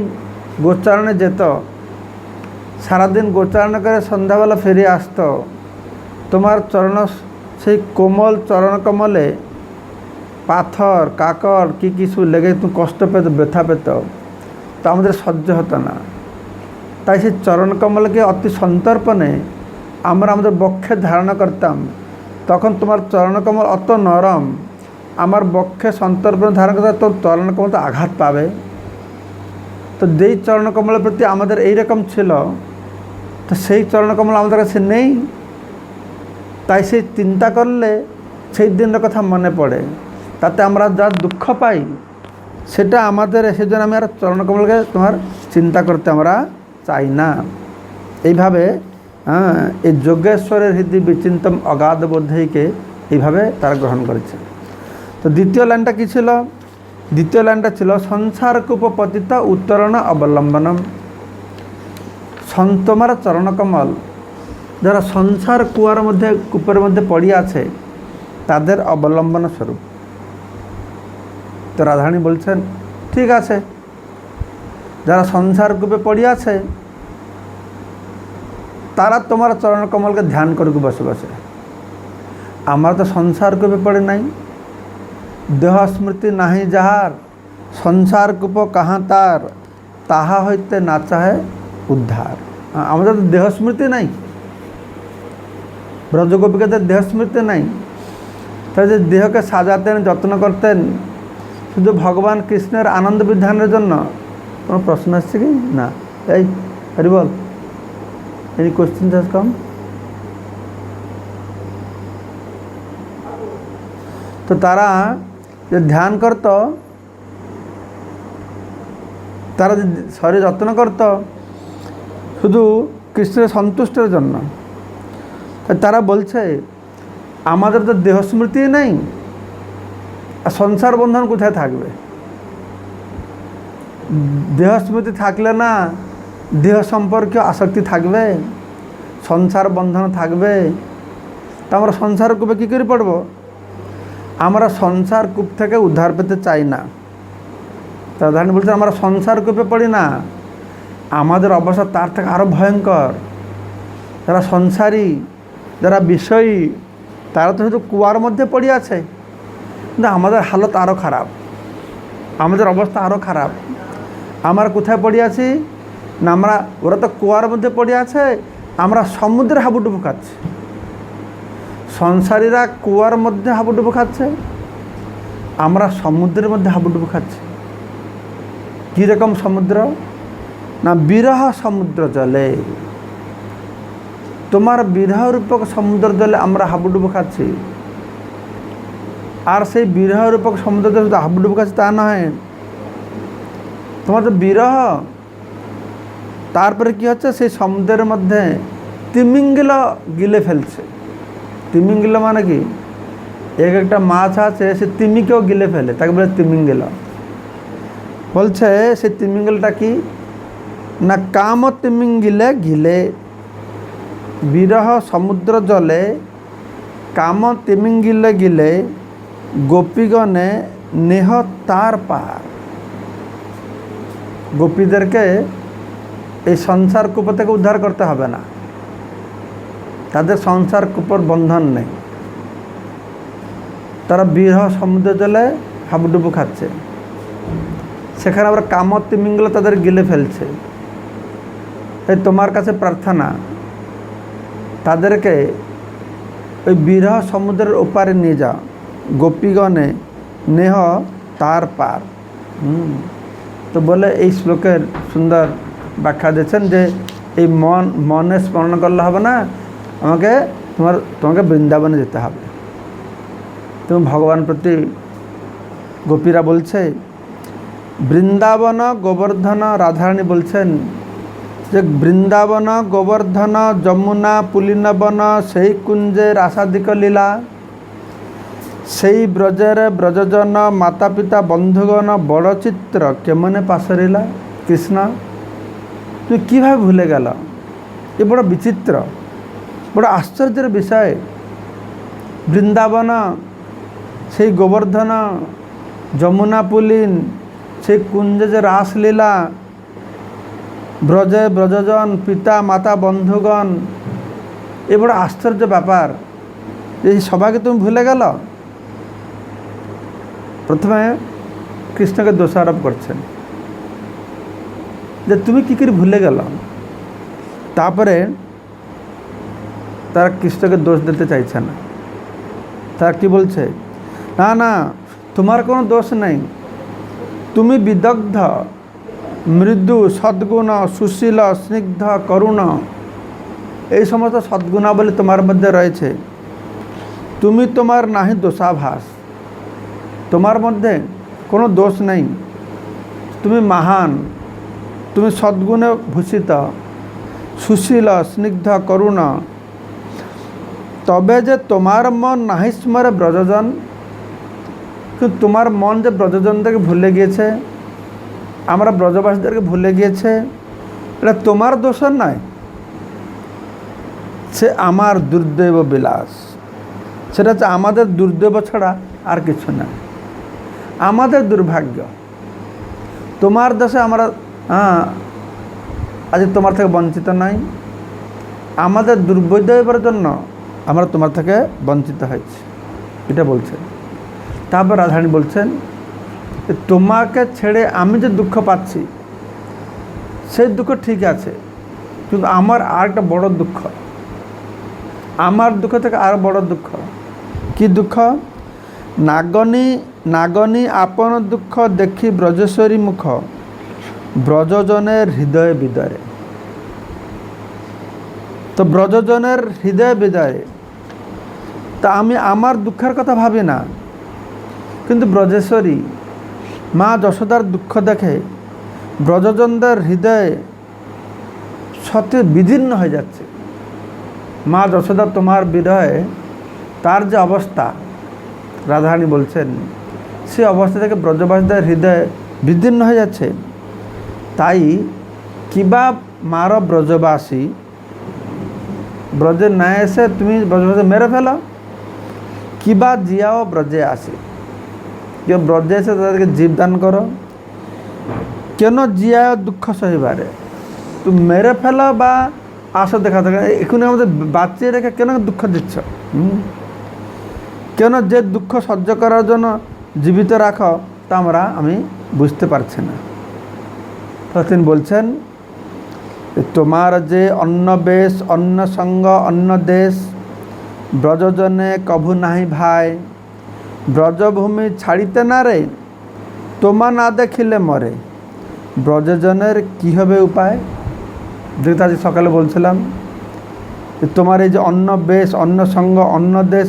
গোচারণে যেত, সারাদিন গোচারণ করে সন্ধ্যাবেলা ফিরে আসতো, তোমার চরণ সেই কোমল চরণকমলে পাথর কাকর কি কিছু লেগে তুমি কষ্ট পেত, ব্যথা পেত, তো আমাদের সহ্য হতো না। তাই সেই চরণকমলকে অতি সন্তর্পণে আমরা আমাদের বক্ষে ধারণা করতাম। তখন তোমার চরণকমল অত নরম, আমার বক্ষে সন্তর্পণে ধারণা করতে তো চরণকমল তো আঘাত পাবে। তো যেই চরণকমলের প্রতি আমাদের এইরকম ছিল, তো সেই চরণকমল আমাদের কাছে নেই। তাই সেই চিন্তা করলে সেই দিনের কথা মনে পড়ে, তাতে আমরা যা দুঃখ পাই সেটা আমাদের, সেজন্য আমি আর চরণকমলকে তোমার চিন্তা করতে আমরা চাই না। এইভাবে এই যোগেশ্বরের হৃদি বিচিন্তম অগাধ বোধেইকে এইভাবে তারা গ্রহণ করেছে। তো দ্বিতীয় লাইনটা কী ছিল? দ্বিতীয় লাইনটা ছিল সংসার কূপপতিত উত্তরণ অবলম্বনম। তোমার চরণকমল যারা সংসার কূপের মধ্যে পড়ে আছে, তাদের অবলম্বন স্বরূপ। তো রাধারানী বলছেন, ঠিক আছে, যারা সংসার কূপে পড়ে আছে তারা তোমার চরণকমলকে ধ্যান করুক বসে বসে। আমরা তো সংসার কূপে পড়ে নাই, দেহ স্মৃতি নাহি যাহার, সংসার কূপ কাহা তার, তাহা হইতে না চাহে উদ্ধার। আমাদের তো দেহ স্মৃতি নাই, ব্রজগোপিকাদের দেহ স্মৃতি নাই, তাই যে দেহকে সাজাতেন, যত্ন করতেন শুধু ভগবান কৃষ্ণের আনন্দ বিধানের জন্য। কোনো প্রশ্ন আসছে কি না? এই হরি বল, এনি কোশ্চেন হ্যাজ কাম? তো তারা যে ধ্যান করত, তারা যে শরীর যত্ন করত শুধু কৃষ্ণের সন্তুষ্টের জন্য। তারা বলছে আমাদের তো দেহ স্মৃতি নেই, আর সংসার বন্ধন কোথায় থাকবে? দেহ স্মৃতি থাকলে না দেহ সম্পর্কে আসক্তি থাকবে, সংসার বন্ধন থাকবে। তা আমরা সংসার কূপে কী করে পড়ব? আমরা সংসার কূপ থেকে উদ্ধার পেতে চাই না। তারা ধারণা বলছে আমরা সংসার কূপে পড়ি না, আমাদের অবস্থা তার থেকে আরও ভয়ঙ্কর। যারা সংসারী, যারা বিষয়ী, তারা তো শুধু কুয়ার মধ্যে পড়ে আছে, কিন্তু আমাদের হালত আরও খারাপ, আমাদের অবস্থা আরও খারাপ। আমরা কোথায় পড়ে আছি না, আমরা, ওরা তো কুয়ার মধ্যে পড়ে আছে, আমরা সমুদ্রে হাবুডুবু খাচ্ছি। সংসারীরা কুয়ার মধ্যে হাবুডুবু খাচ্ছে, আমরা সমুদ্রের মধ্যে হাবুডুবু খাচ্ছি। কীরকম সমুদ্র না, বিরহ সমুদ্র জলে। তোমার বিরহ রূপক সমুদ্র জলে আমরা হাবুডুবু খাচ্ছি। আর সেই বিরহ রূপক সমুদ্র জলে শুধু হাবুডুবু খাচ্ছি তা নয়, তোমার তো বিরহ, তারপরে কি হচ্ছে, সেই সমুদ্রের মধ্যে তিমিঙ্গিল গিলে ফেলছে। তিমিঙ্গিল মানে কি, এক একটা মাছ আছে সে তিমিকেও গিলে ফেলে, তাকে বলে তিমিঙ্গিল। বলছে সেই তিমিঙ্গিলটা কি না, কাম তিমিঙ্গিলে গিলে। বিরহ সমুদ্র জলে কাম তিমিঙ্গিলে গিলে, গোপীগণে নেহ তার পার। গোপীদেরকে এই সংসার কূপ থেকে উদ্ধার করতে হবে না, তাদের সংসার কূপর বন্ধন নেই। তারা বিরহ সমুদ্র জলে হাবুডুবু খাচ্ছে, সেখানে আবার কাম তিমিঙ্গিল তাদের গিলে ফেলছে। এই তোমার কাছে প্রার্থনা, তাদেরকে ওই বিরহ সমুদ্রের ওপারে নিয়ে যাও। গোপীগণে নেহ তার পার। তো বলে এই শ্লোকের সুন্দর ব্যাখ্যা দিয়েছেন যে এই মনে স্মরণ করলে হবে না, তোমাকে বৃন্দাবনে যেতে হবে। তুমি ভগবান প্রতি গোপীরা বলছে, বৃন্দাবন গোবর্ধন, রাধারানী বলছেন যে বৃন্দাবন গোবর্ধন যমুনা পুলিনবন, সেই কুঞ্জের আসাদিক লীলা, সেই ব্রজের ব্রজজন মাতা পিতা বন্ধুগণ, বড় চিত্র কেমনে পাশরিলা। কৃষ্ণ তুমি কীভাবে ভুলে গেল? এ বড় বিচিত্র, বড় আশ্চর্যের বিষয়। বৃন্দাবন, সেই গোবর্ধন, যমুনা পুলিন, সেই কুঞ্জে যে রাসলীলা, ব্রজে ব্রজজন পিতা মাতা বন্ধুগণ, এ বড় আশ্চর্য ব্যাপার। এই সবাইকে তুমি ভুলে গেল। প্রথমে কৃষ্ণকে দোষারোপ করছেন যে তুমি কী করে ভুলে গেল। তারপরে তারা কৃষ্ণকে দোষ দিতে চাইছে না। তারা কি বলছে, না না তোমার কোনো দোষ নেই, তুমি বিদগ্ধ, মৃদু, সদ্গুণ, সুশীল, স্নিগ্ধ, করুণ, এই সমস্ত সদ্গুণাবলী তোমার মধ্যে রয়েছে। তুমি তোমার নাহি দোষাভাস, তোমার মধ্যে কোনো দোষ নেই, তুমি মহান, তুমি সদ্গুণে ভূষিত, সুশীল, স্নিগ্ধ, করুণ। তবে যে তোমার মন নাহি স্মরে ব্রজজন, কিন্তু তোমার মন যে ব্রজজনদেরকে ভুলে গিয়েছে, আমরা ব্রজবাসীদেরকে ভুলে গিয়েছে, এটা তোমার দোষ নয়, সে আমার দুর্দৈব বিলাস। সেটা হচ্ছে আমাদের দুর্দৈব ছাড়া আর কিছু না, আমাদের দুর্ভাগ্য। তোমার দোষে আমরা আজ তোমার থেকে বঞ্চিত নাই, আমাদের দুর্বৈদয়ের জন্য আমরা তোমার থেকে বঞ্চিত হয়েছি, এটা বলছে। তারপর রাধারানী বলছেন, তোমাকে ছেড়ে আমি যে দুঃখ পাচ্ছি সেই দুঃখ ঠিক আছে, কিন্তু আমার আর একটা বড় দুঃখ, আমার দুঃখ থেকে আর বড় দুঃখ কি দুঃখ? নাগনী নাগনী আপন দুঃখ দেখি ব্রজেশ্বরী মুখ, ব্রজজনের হৃদয় বিদরে। তো ব্রজজনের হৃদয় বিদরে, তা আমি আমার দুঃখের কথা ভাবি না, কিন্তু ব্রজেশ্বরী মা যশোদার দুঃখ দেখে ব্রজজনদের হৃদয় সত্যি বিদীর্ণ হয়ে যাচ্ছে। মা যশোদা তোমার বিরহে তার যে অবস্থা, রাধারানী বলছেন, সে অবস্থা থেকে ব্রজবাসীদের হৃদয় বিদীর্ণ হয়ে যাচ্ছে। তাই কিবা মার ব্রজবাসী, ব্রজে না এসে তুমি ব্রজবাসী মেরে ফেলো, কিবা জিয়াও ব্রজে আসি, কেউ ব্রজে এসে তাদেরকে জীবদান করো, কেন জিয়াও দুঃখ সহিবারে, তুমি মেরে ফেলো বা আসো দেখা থাকে, এখন আমাদের বাঁচিয়ে রেখে কেন দুঃখ দিচ্ছ? কেন যে দুঃখ সহ্য করার জন্য জীবিত রাখো, তা আমি বুঝতে পারছি না। তো তিনি বলছেন, তোমার যে অন্য বেশ, অন্য সঙ্গ, অন্য দেশ, ব্রজজনে কভু নাহি ভাই, ব্রজভূমি ছাড়িতে না রে, তোমা না দেখিলে মরে, ব্রজজনের কি হবে উপায়? যেটা আজ সকালে বলছিলাম, তোমার এই যে অন্য বেশ, অন্য সঙ্গ, অন্য দেশ,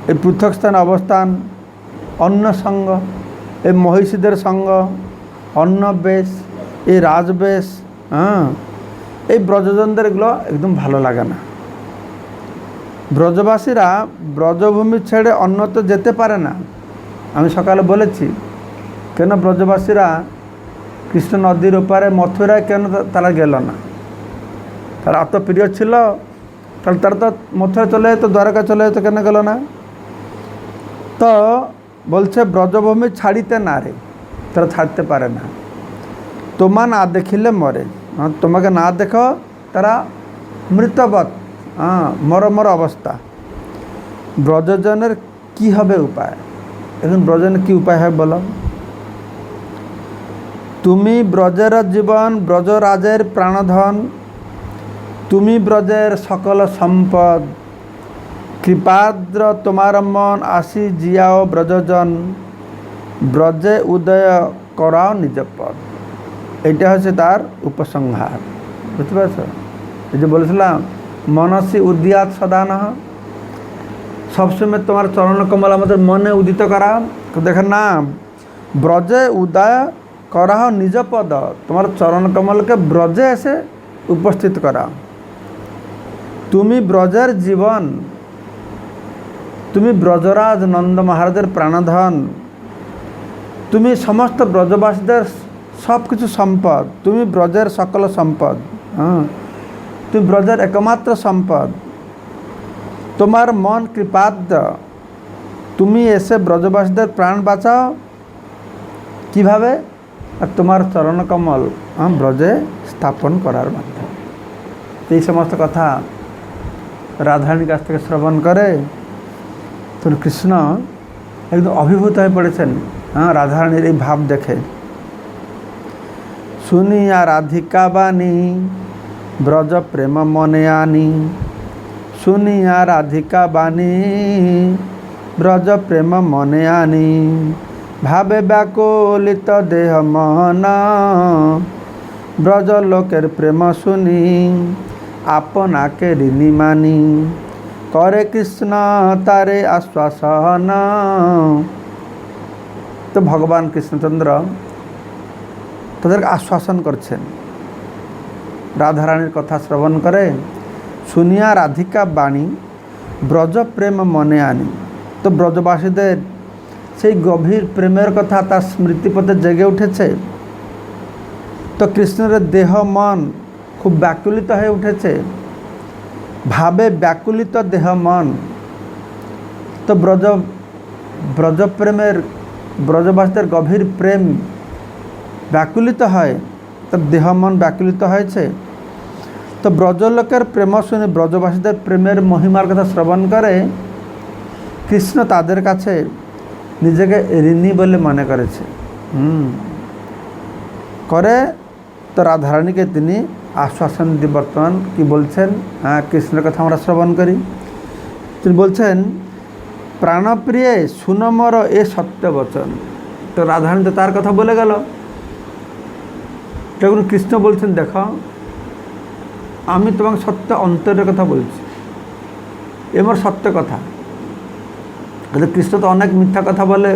এই পৃথক স্থানে অবস্থান, অন্য সঙ্গ, এই মহিষীদের সঙ্গ, অন্য বেশ, এই রাজবেশ, এই ব্রজজনদের এগুলো একদম ভালো লাগে না। ব্রজবাসীরা ব্রজভূমি ছেড়ে অন্যত্র যেতে পারে না। আমি সকালে বলেছি, কেন ব্রজবাসীরা কৃষ্ণ নদীর ওপারে মথুরায় কেন তারা গেল না? তারা এত প্রিয় ছিল, তাহলে তারা তো মথুরা চলে যেত, দ্বারকা চলে যেত, কেন গেল না? তো বলছে ব্রজভূমি ছাড়িতে না রে, তারা ছাড়তে পারে না। তোমা না দেখিলে মরে, তোমাকে না দেখো তারা মৃতবৎ, মর অবস্থা। ব্রজজনের কি হবে উপায়? এখন ব্রজনের কি উপায় হয় বলো? তুমি ব্রজের জীবন, ব্রজরাজের প্রাণধন, তুমি ব্রজের সকল সম্পদ, কৃপাদ্র তোমার মন আসি জিয়াও ব্রজজন, ব্রজে উদয় করাও নিজ পদ। এটা হচ্ছে তার উপসংহার। বুঝতে পারছো? এই যে বলেছিলাম, মনসী উদ্যাত সদানহ, সবসময় তোমার চরণ কমল আমাদের মনে উদিত করা। দেখেন না, ব্রজে উদয় করা নিজ পদ, তোমার চরণ কমলকে ব্রজে এসে উপস্থিত করা। তুমি ব্রজের জীবন, তুমি ব্রজরাজ নন্দ মহারাজের প্রাণধন, তুমি সমস্ত ব্রজবাসীদের সব কিছু সম্পদ, তুমি ব্রজের সকল সম্পদ, তুমি ব্রজের একমাত্র সম্পদ। তোমার মন কৃপাদ্র, তুমি এসে ব্রজবাসীদের প্রাণ বাঁচাও। কিভাবে? আর তোমার চরণকমল ব্রজে স্থাপন করার মাধ্যমে। এই সমস্ত কথা রাধারানীর কাছ থেকে শ্রবণ করে তখন কৃষ্ণ একদম অভিভূত হয়ে পড়েছেন রাধারানীর এই ভাব দেখে। শুনিয়া রাধিকা বাণী ব্রজ প্রেম মনে আনি, শুনিয়া রাধিকা বাণী ব্রজ প্রেম মনে আনি, ভাবে ব্যাকুলিত দেহ মন, ব্রজ লোকের প্রেম শুনি আপনাকে ঋণী মানি, করে কৃষ্ণ তারে আশ্বাসন। তো ভগবান কৃষ্ণচন্দ্র তাদেরকে আশ্বাসন করছেন। রাধারানীর কথা শ্রবণ করে শুনিয়া রাধিকা বাণী ব্রজ প্রেম মনে আনি। তো ব্রজবাসীদের সেই গভীর প্রেমের কথা তার স্মৃতিপথে জেগে উঠেছে। তো কৃষ্ণের দেহ মন খুব ব্যাকুলিত হয়ে উঠেছে, ভাবে ব্যাকুলিত দেহ মন। তো ব্রজপ্রেমের, ব্রজবাসীদের গভীর প্রেম ব্যাকুলিত হয়, তার দেহ মন ব্যাকুলিত হয়েছে। তো ব্রজলোকের প্রেম শুনে, ব্রজবাসীদের প্রেমের মহিমার কথা শ্রবণ করে কৃষ্ণ তাদের কাছে নিজেকে ঋণী বলে মনে করেছে। করে তো রাধারানীকে তিনি আশ্বাসন দিয়ে বর্তমান কি বলছেন কৃষ্ণের কথা আমরা শ্রবণ করি। তিনি বলছেন প্রাণপ্রিয়ে শুনো মোর এ সত্য বচন। তো রাধারানী তো তার কথা বলে গেল, তখন কৃষ্ণ বলছেন দেখো আমি তোমাকে সত্য অন্তরের কথা বলছি, এ মোর সত্য কথা। কিন্তু কৃষ্ণ তো অনেক মিথ্যা কথা বলে,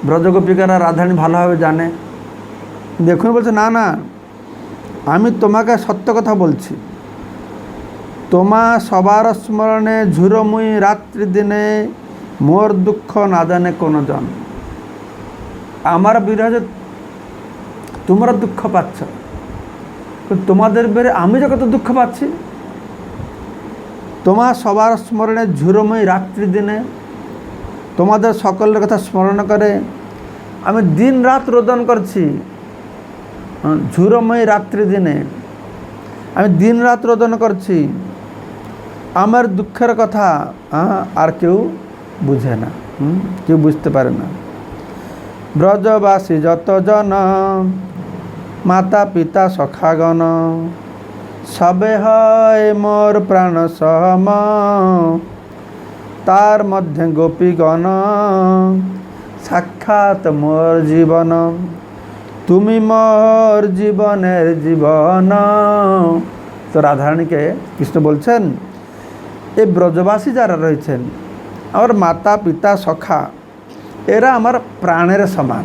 ব্রজগোপিকারা রাধারানী ভালোভাবে জানে। দেখুন বলছে না না আমি তোমাকে সত্য কথা বলছি, তোমা সবার স্মরণে ঝুরমুই রাত্রি দিনে মোর দুঃখ না জানে কোনো জন। আমার বিরহে তোমরা দুঃখ পাচ্ছ, তোমাদের বেড়ে আমি যে কত দুঃখ পাচ্ছি। তোমা সবার স্মরণে ঝুরমুই রাত্রি দিনে, তোমাদের সকলের কথা স্মরণ করে আমি দিন রাত রোদন করছি। ঝুরময় রাত্রি দিনে আমি দিন রাত রোদন করছি, আমার দুঃখের কথা আর কেউ বুঝে না, কেউ বুঝতে পারে না। ব্রজবাসী যতজন মাতা পিতা সখাগণ, সবে হয় মোর প্রাণ সম, তার মধ্যে গোপীগণ সাক্ষাৎ মোর জীবন, তুমি মোর জীবনের জীবন। তো রাধারানীকে কৃষ্ণ বলছেন এই ব্রজবাসী যারা রয়েছেন আমার মাতা পিতা সখা, এরা আমার প্রাণের সমান।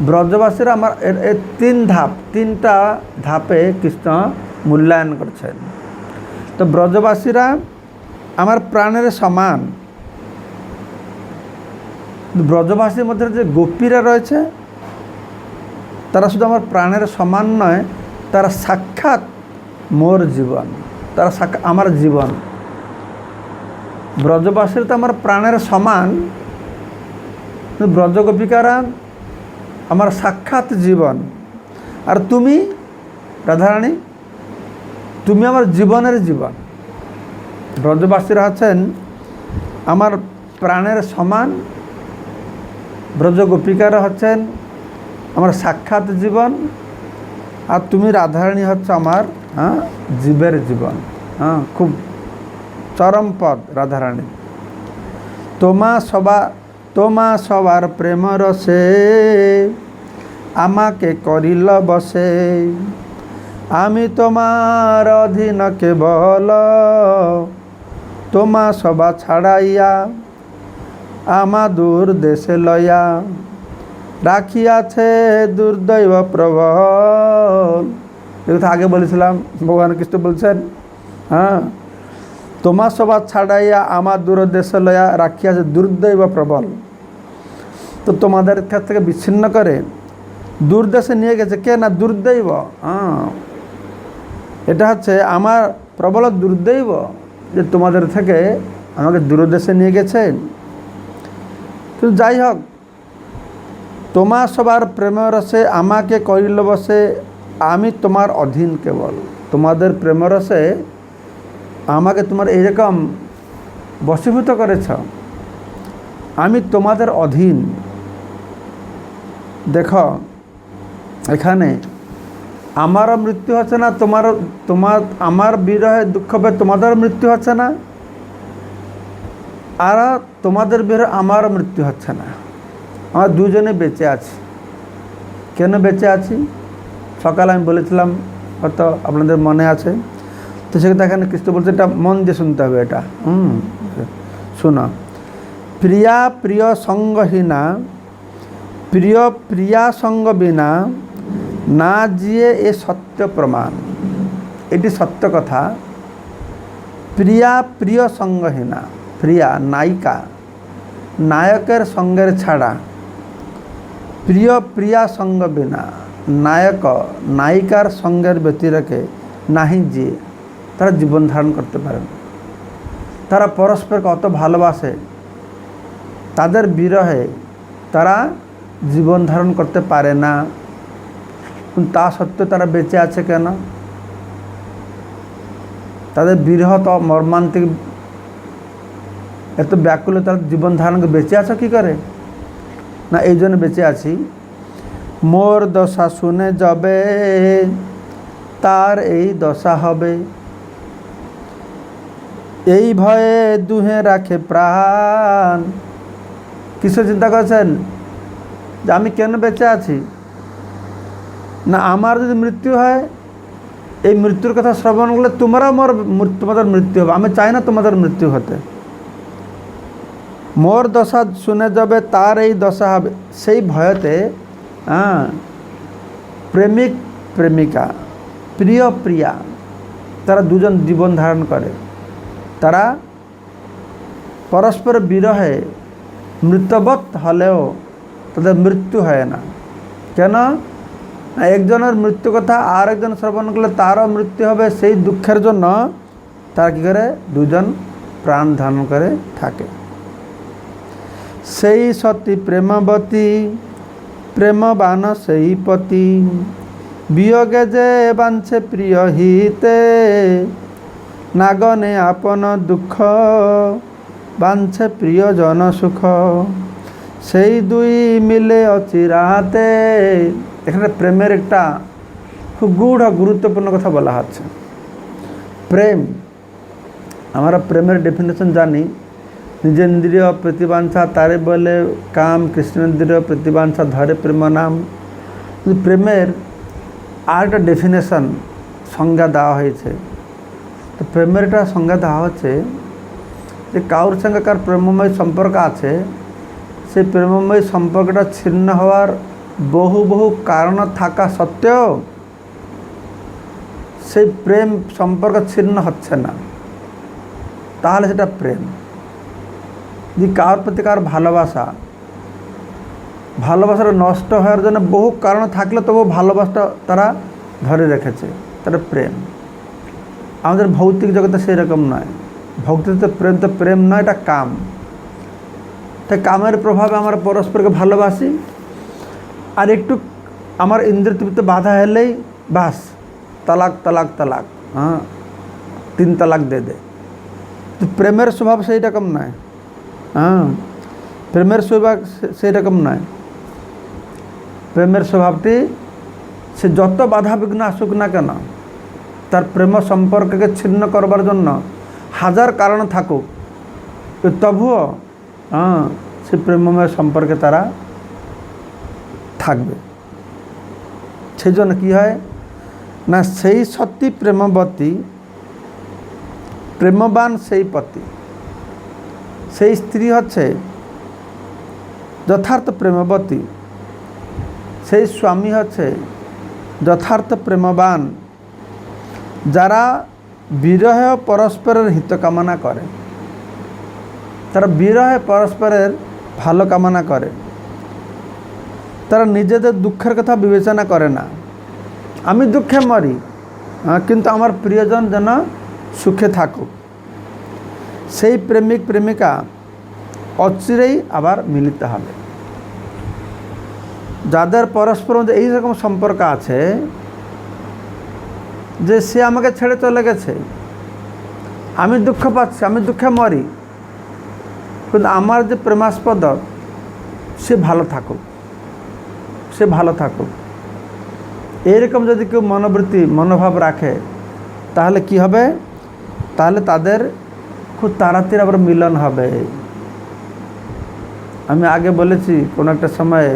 ব্রজবাসীরা আমার তিনটা ধাপে কৃষ্ণ মূল্যায়ন করছেন। তো ব্রজবাসীরা আমার প্রাণের সমান। ব্রজবাসীর মধ্যে যে গোপীরা রয়েছে তারা শুধু আমার প্রাণের সমান নয়, তারা সাক্ষাৎ মোর জীবন, তারা আমার জীবন। ব্রজবাসীর তো আমার প্রাণের সমান, ব্রজগোপিকারা আমার সাক্ষাৎ জীবন। আর তুমি রাধারানী তুমি আমার জীবনের জীবন। ব্রজবাসীরা হচ্ছেন আমার প্রাণের সমান, ব্রজগোপিকারা হচ্ছেন আমার সাক্ষাৎ জীবন, আর তুমি রাধারানী হচ্ছে আমার জীবের জীবন। খুব চরম পদ রাধারানী। তোমা সবার প্রেম রসে আমাকে করিল বসে, আমি তোমার অধীন কেবল, তোমা সবা ছাড়াইয়া আমা দূর দেশে লয়া, রাখিয়াছে দুর্দৈব প্রবল। এই কথা আগে বলেছিলাম, ভগবান কৃষ্ণ বলছেন তোমা সবা ছাড়াইয়া আমার দূর দেশে লয়া, রাখিয়াছে দুর্দৈব প্রবল। তো তোমাদের কাছ থেকে বিচ্ছিন্ন করে দূর দেশে নিয়ে গেছে কে না দুর্দৈব। এটা হচ্ছে আমার প্রবল দুর্দৈব যে তোমাদের থেকে আমাকে দূরদেশে নিয়ে গেছেন। কিন্তু যাই হোক, তোমার সবার প্রেম রসে আমাকে করিল বসে, আমি তোমার অধীন কেবল। তোমাদের প্রেম রসে আমাকে তোমার এইরকম বশীভূত করেছ, আমি তোমাদের অধীন। দেখো এখানে আমারও মৃত্যু হচ্ছে না, আমার বিরহে দুঃখ পেয়ে তোমাদের মৃত্যু হচ্ছে না, আর তোমাদের বিরহে আমারও মৃত্যু হচ্ছে না। আমরা দুজনে বেঁচে আছি। কেন বেঁচে আছি সকালে আমি বলেছিলাম, হয়তো আপনাদের মনে আছে। তো সেক্ষেত্রে এখানে কৃষ্ণ বলছে, এটা মন দিয়ে শুনতে হবে। এটা শোনো, প্রিয়া প্রিয় সঙ্গহীনা, প্রিয় প্রিয়া সঙ্গ বিনা, না জিয়ে এ সত্য প্রমাণ। এটি সত্য কথা। প্রিয়া প্রিয় সঙ্গহীনা, প্রিয়া নায়িকা নায়কের সঙ্গের ছাড়া, প্রিয় প্রিয়া সঙ্গ বিনা, নায়ক নায়িকার সঙ্গের ব্যতিরেকে নাহি যে তারা জীবন ধারণ করতে পারে না। তারা পরস্পরকে অত ভালোবাসে, তাদের বিরহে তারা জীবন ধারণ করতে পারে না। তা সত্ত্বেও তারা বেঁচে আছে কেন? তাদের বিরহ তো মর্মান্তিক, এত ব্যাকুলে তারা জীবন ধারণ করে বেঁচে আছো কী করে? না এই জন্য বেঁচে আছি, মোর দশা শুনে যাবে তার এই দশা হবে। এই ভয়ে দুহে রাখে প্রাণ। কিসের চিন্তা করছেন যে আমি কেন বেঁচে আছি? না আমার যদি মৃত্যু হয়, এই মৃত্যুর কথা শ্রবণ করলে তোমাদের মৃত্যু হবে। আমি চাই না তোমাদের মৃত্যু হতে। মোর দশা শুনে যাবে তার এই দশা হবে, সেই ভয়তে প্রেমিক প্রেমিকা, প্রিয় প্রিয়া, তারা দুজন জীবন ধারণ করে। তারা পরস্পর বিরহে মৃতবৎ হলেও তাদের মৃত্যু হয় না। কেন? একজনের মৃত্যু কথা আর একজন শ্রবণ করলে তারও মৃত্যু হবে, সেই দুঃখের জন্য তারা কী করে? দুজন প্রাণ ধারণ করে থাকে। সেই সতী প্রেমবতী, প্রেমবান সেই পতি, বিয়োগে যে বাঞ্ছে প্রিয় হিতে, নাগনে আপন দুঃখ বাঞ্ছে প্রিয়জন সুখ, সেই দুই মিলে অচিরাতে। এখানে প্রেমের একটা খুব গূঢ় গুরুত্বপূর্ণ কথা বলা হচ্ছে। প্রেম, আমরা প্রেমের ডেফিনেশন জানি, নিজেন্দ্রিয় প্রতিবাঞ্ছা তারে বলে কাম, কৃষ্ণেন্দ্রিয় প্রতিবাঞ্ছা ধরে প্রেম নাম। প্রেমের আর একটা ডেফিনেশন, সংজ্ঞা দেওয়া হয়েছে। তো প্রেমের একটা সংজ্ঞা দেওয়া হচ্ছে যে কারোর সঙ্গে কার প্রেমময় সম্পর্ক আছে, সেই প্রেমময় সম্পর্কটা ছিন্ন হওয়ার বহু বহু কারণ থাকা সত্ত্বেও সেই প্রেম সম্পর্ক ছিন্ন হচ্ছে না, তাহলে সেটা প্রেম। যে কারোর প্রতি কার ভালোবাসাটা নষ্ট হওয়ার জন্য বহু কারণ থাকলে তবু ভালোবাসাটা তারা ধরে রেখেছে, তারা প্রেম। আমাদের ভৌতিক জগতে সেই রকম নয়। ভৌতিক তো প্রেম নয়, এটা কাম। তাই কামের প্রভাবে আমরা পরস্পরকে ভালোবাসি, আর একটু আমার ইন্দ্রিয় তৃপ্তিতে বাধা এলেই বাস তালাক তালাক তালাক, 3 তালাক দে। তো প্রেমের স্বভাব সেই রকম নয়। প্রেমের স্বভাব সেই রকম নয়। প্রেমের স্বভাবটি সে যত বাধা বিঘ্ন আসুক না কেন, তার প্রেম সম্পর্ককে ছিন্ন করবার জন্য হাজার কারণ থাকুক, তবুও সে প্রেমময় সম্পর্কে তারা থাকবে। সেই জন্য কী হয় না, সেই সতী প্রেমবতী, প্রেমবান সেই পতি, সেই স্ত্রী হচ্ছে যথার্থ প্রেমবতী, সেই স্বামী হচ্ছে যথার্থ প্রেমবান, যারা বিরহে পরস্পরের হিত কামনা করে। তারা বিরহে পরস্পরের ভালো কামনা করে। তারা নিজেদের দুঃখের কথা বিবেচনা করে না। আমি দুঃখে মরি, কিন্তু আমার প্রিয়জন যেন সুখে থাকুক। সেই প্রেমিক প্রেমিকা অচিরেই আবার মিলিত হবে। যাদের পরস্পর মধ্যে এই রকম সম্পর্ক আছে যে সে আমাকে ছেড়ে চলে গেছে, আমি দুঃখ পাচ্ছি, আমি দুঃখে মরি, কিন্তু আমার যে প্রেমাস্পদ সে ভালো থাকুক, সে ভালো থাকুক। এইরকম যদি কেউ মনোভাব রাখে, তাহলে কি হবে? তাহলে তাদের খুব তাড়াতাড়ি আবার মিলন হবে। আমি আগে বলেছি কোনো একটা সময়ে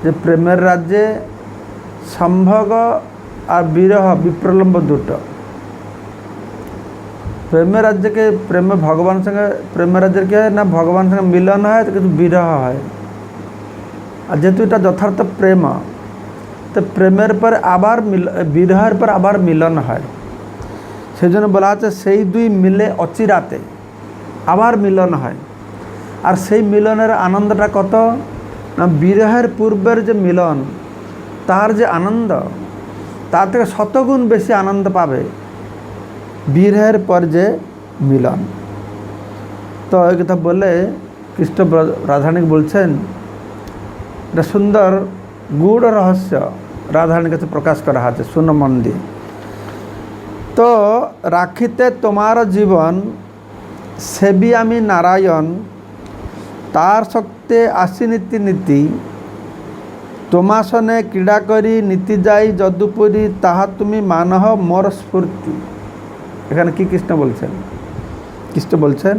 যে প্রেমের রাজ্যে সম্ভোগ আর বিরহ, বিপ্রলম্ব দুটো। প্রেমের রাজ্যকে প্রেমের রাজ্যের কি হয় না, ভগবান সঙ্গে মিলন হয়, কিন্তু বিরহ হয়। আর যেহেতু এটা যথার্থ প্রেম, তো প্রেমের পর আবার বিরহের পর আবার মিলন হয়। সেই জন্য বলা হচ্ছে সেই দুই মিলে অচিরাতে আবার মিলন হয়। আর সেই মিলনের আনন্দটা কত না, বিরহের পূর্বের যে মিলন, তার যে আনন্দ, তার থেকে শতগুণ বেশি আনন্দ পাবে বিরহের পর যে মিলন। তো এই কথা বলে কৃষ্ণ রাধারানী বলছেন, এটা সুন্দর গূঢ় রহস্য রাধারানীর কাছে প্রকাশ করা আছে, শুনো মন দিয়ে। তো রাখিতে তোমার জীবন সেবি আমি নারায়ণ, তার শক্তি আসি নীতি নীতি, তোমা সনে ক্রীড়া করি নীতি যাই যদুপুরী তাহা তুমি মানহ মোর স্ফূর্তি। এখানে কি কৃষ্ণ বলছেন? কৃষ্ণ বলছেন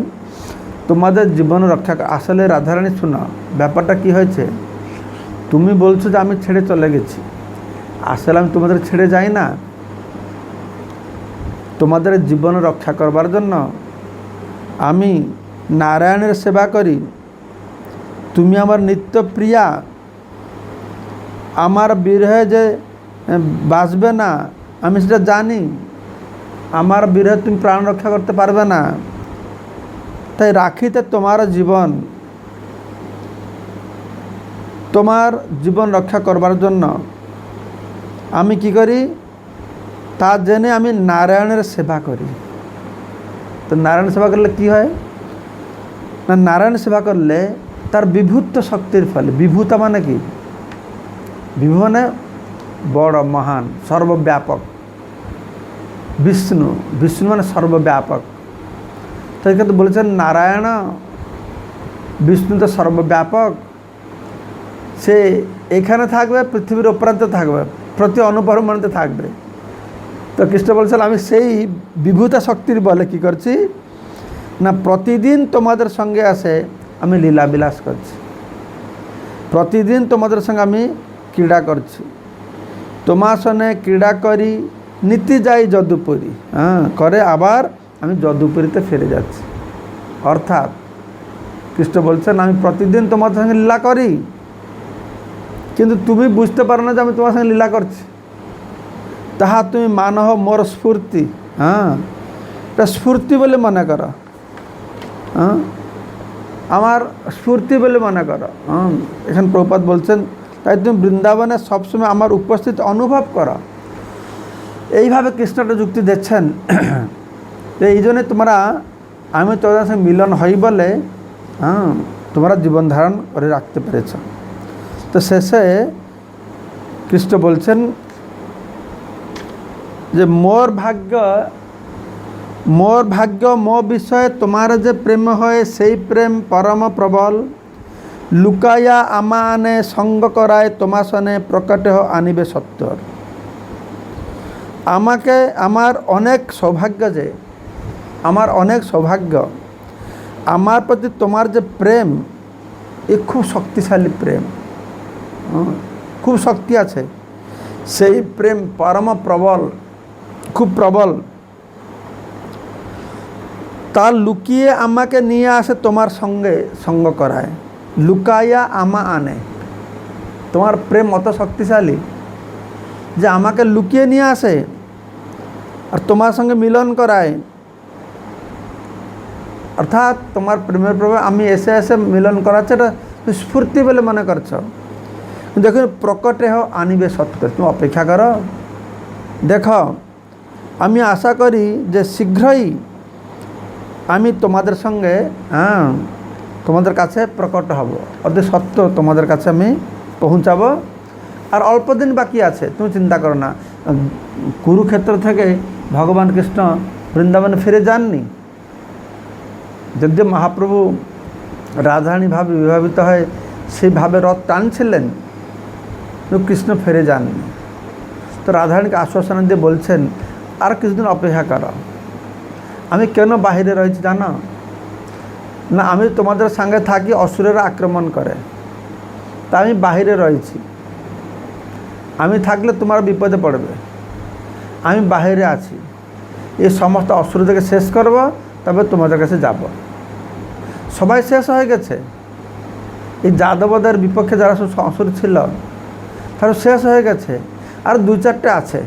তোমাদের জীবন রক্ষা। আসলে রাধারানী শোনো, ব্যাপারটা কি হয়েছে, তুমি বলছো যে আমি ছেড়ে চলে গেছি, আসলে আমি তোমাদের ছেড়ে যাই না। তোমাদের জীবন রক্ষা করবার জন্য আমি নারায়ণের সেবা করি। তুমি আমার নিত্য প্রিয়া, আমার বিরহে যে বাঁচবে না আমি সেটা জানি, আমার বিরহে তুমি প্রাণ রক্ষা করতে পারবে না, তাই রাখিতে তোমার জীবন। তোমার জীবন রক্ষা করবার জন্য আমি কি করি, তা জেনে আমি নারায়ণের সেবা করি। তো নারায়ণ সেবা করলে কি হয় না, নারায়ণ সেবা করলে তার বিভূত শক্তির ফলে, বিভূতা মানে কি, বিভু মানে বড় মহান সর্বব্যাপক, বিষ্ণু, বিষ্ণু মানে সর্বব্যাপক। তো এক্ষেত্রে বলেছেন নারায়ণ বিষ্ণু তো সর্বব্যাপক, সে এখানে থাকবে, পৃথিবীর উপরান্তে থাকবে, প্রতি অনুপরমাণুতে থাকবে। তো কৃষ্ণ বলছেন আমি সেই বিভূতা শক্তির বলে কি করছি না, প্রতিদিন তোমাদের সঙ্গে আসে আমি লীলা বিলাস করছি, প্রতিদিন তোমাদের সঙ্গে আমি ক্রীড়া করছি। তোমার সঙ্গে ক্রীড়া করি নীতি যাই যদুপুরী, করে আবার আমি যদুপুরীতে ফিরে যাচ্ছি। অর্থাৎ কৃষ্ণ বলছেন আমি প্রতিদিন তোমার সঙ্গে লীলা করি, কিন্তু তুমি বুঝতে পারো না যে আমি তোমার সঙ্গে লীলা করছি। তাহা তুমি মানহ মোর স্ফূর্তি, এটা স্ফূর্তি বলে মনে করো, আমার স্ফূর্তি বলে মনে করো। এখানে প্রভুপাদ বলছেন তাই তুমি বৃন্দাবনে সবসময় আমার উপস্থিত অনুভব করো। এইভাবে কৃষ্ণটা যুক্তি দিচ্ছেন। এই জন্যে তোমরা, আমি তোমাদের সঙ্গে মিলন হই বলে তোমরা জীবন ধারণ করে রাখতে পেরেছ। তো শেষে কৃষ্ণ বলছেন যে মোর ভাগ্য মো বিষয়ে তোমার যে প্রেম হয় সেই প্রেম পরম প্রবল, লুকাইয়া আমা আনে সঙ্গ করায় তোমা সনে প্রকটে আনিবে সত্তর। আমাকে আমার অনেক সৌভাগ্য, যে আমার অনেক সৌভাগ্য, আমার প্রতি তোমার যে প্রেম এ খুব শক্তিশালী প্রেম, খুব শক্তি আছে, সেই প্রেম পরম প্রবল, খুব প্রবল। তা লুকিয়ে আমাকে নিয়ে আসে তোমার সঙ্গে সঙ্গ করায়, লুকাইয়া আমা আনে। তোমার প্রেম অত শক্তিশালী যে আমাকে লুকিয়ে নিয়ে আসে আর তোমার সঙ্গে মিলন করায়। অর্থাৎ তোমার প্রেমের প্রভাবে আমি এসে এসে মিলন করাচ্ছে, এটা স্ফূর্তি বলে মনে করছ। দেখো প্রকটে আনিবে সত্তর, তুমি অপেক্ষা করো, দেখো আমি আশা করি যে শীঘ্রই আমি তোমাদের সঙ্গে তোমাদের কাছে প্রকট হব, অতি সত্য তোমাদের কাছে আমি পৌঁছাবো। আর অল্প দিন বাকি আছে, তুমি চিন্তা করো না। কুরুক্ষেত্র থেকে ভগবান কৃষ্ণ বৃন্দাবনে ফিরে যাননি, যদিও মহাপ্রভু রাধারানী ভাবে বিভাবিত হয়ে সেইভাবে রথ টানছিলেন, কিন্তু কৃষ্ণ ফিরে যাননি। তো রাধারানীকে আশ্বাসনা দিয়ে বলছেন আর কিছুদিন অপেক্ষা করো। আমি কেন বাহিরে রয়েছি জানো না, আমি তোমাদের সঙ্গে থাকি, অসুরেরা আক্রমণ করে, তা আমি বাহিরে রয়েছি। আমি থাকলে তোমার বিপদে পড়বে, আমি বাহিরে আছি, এই সমস্ত অসুরদেরকে শেষ করব, তবে তোমাদের কাছে যাব। সবাই শেষ হয়ে গেছে, এই যাদবদের বিপক্ষে যারা সব অসুর ছিল তারা শেষ হয়ে গেছে, আর দু চারটে আছে,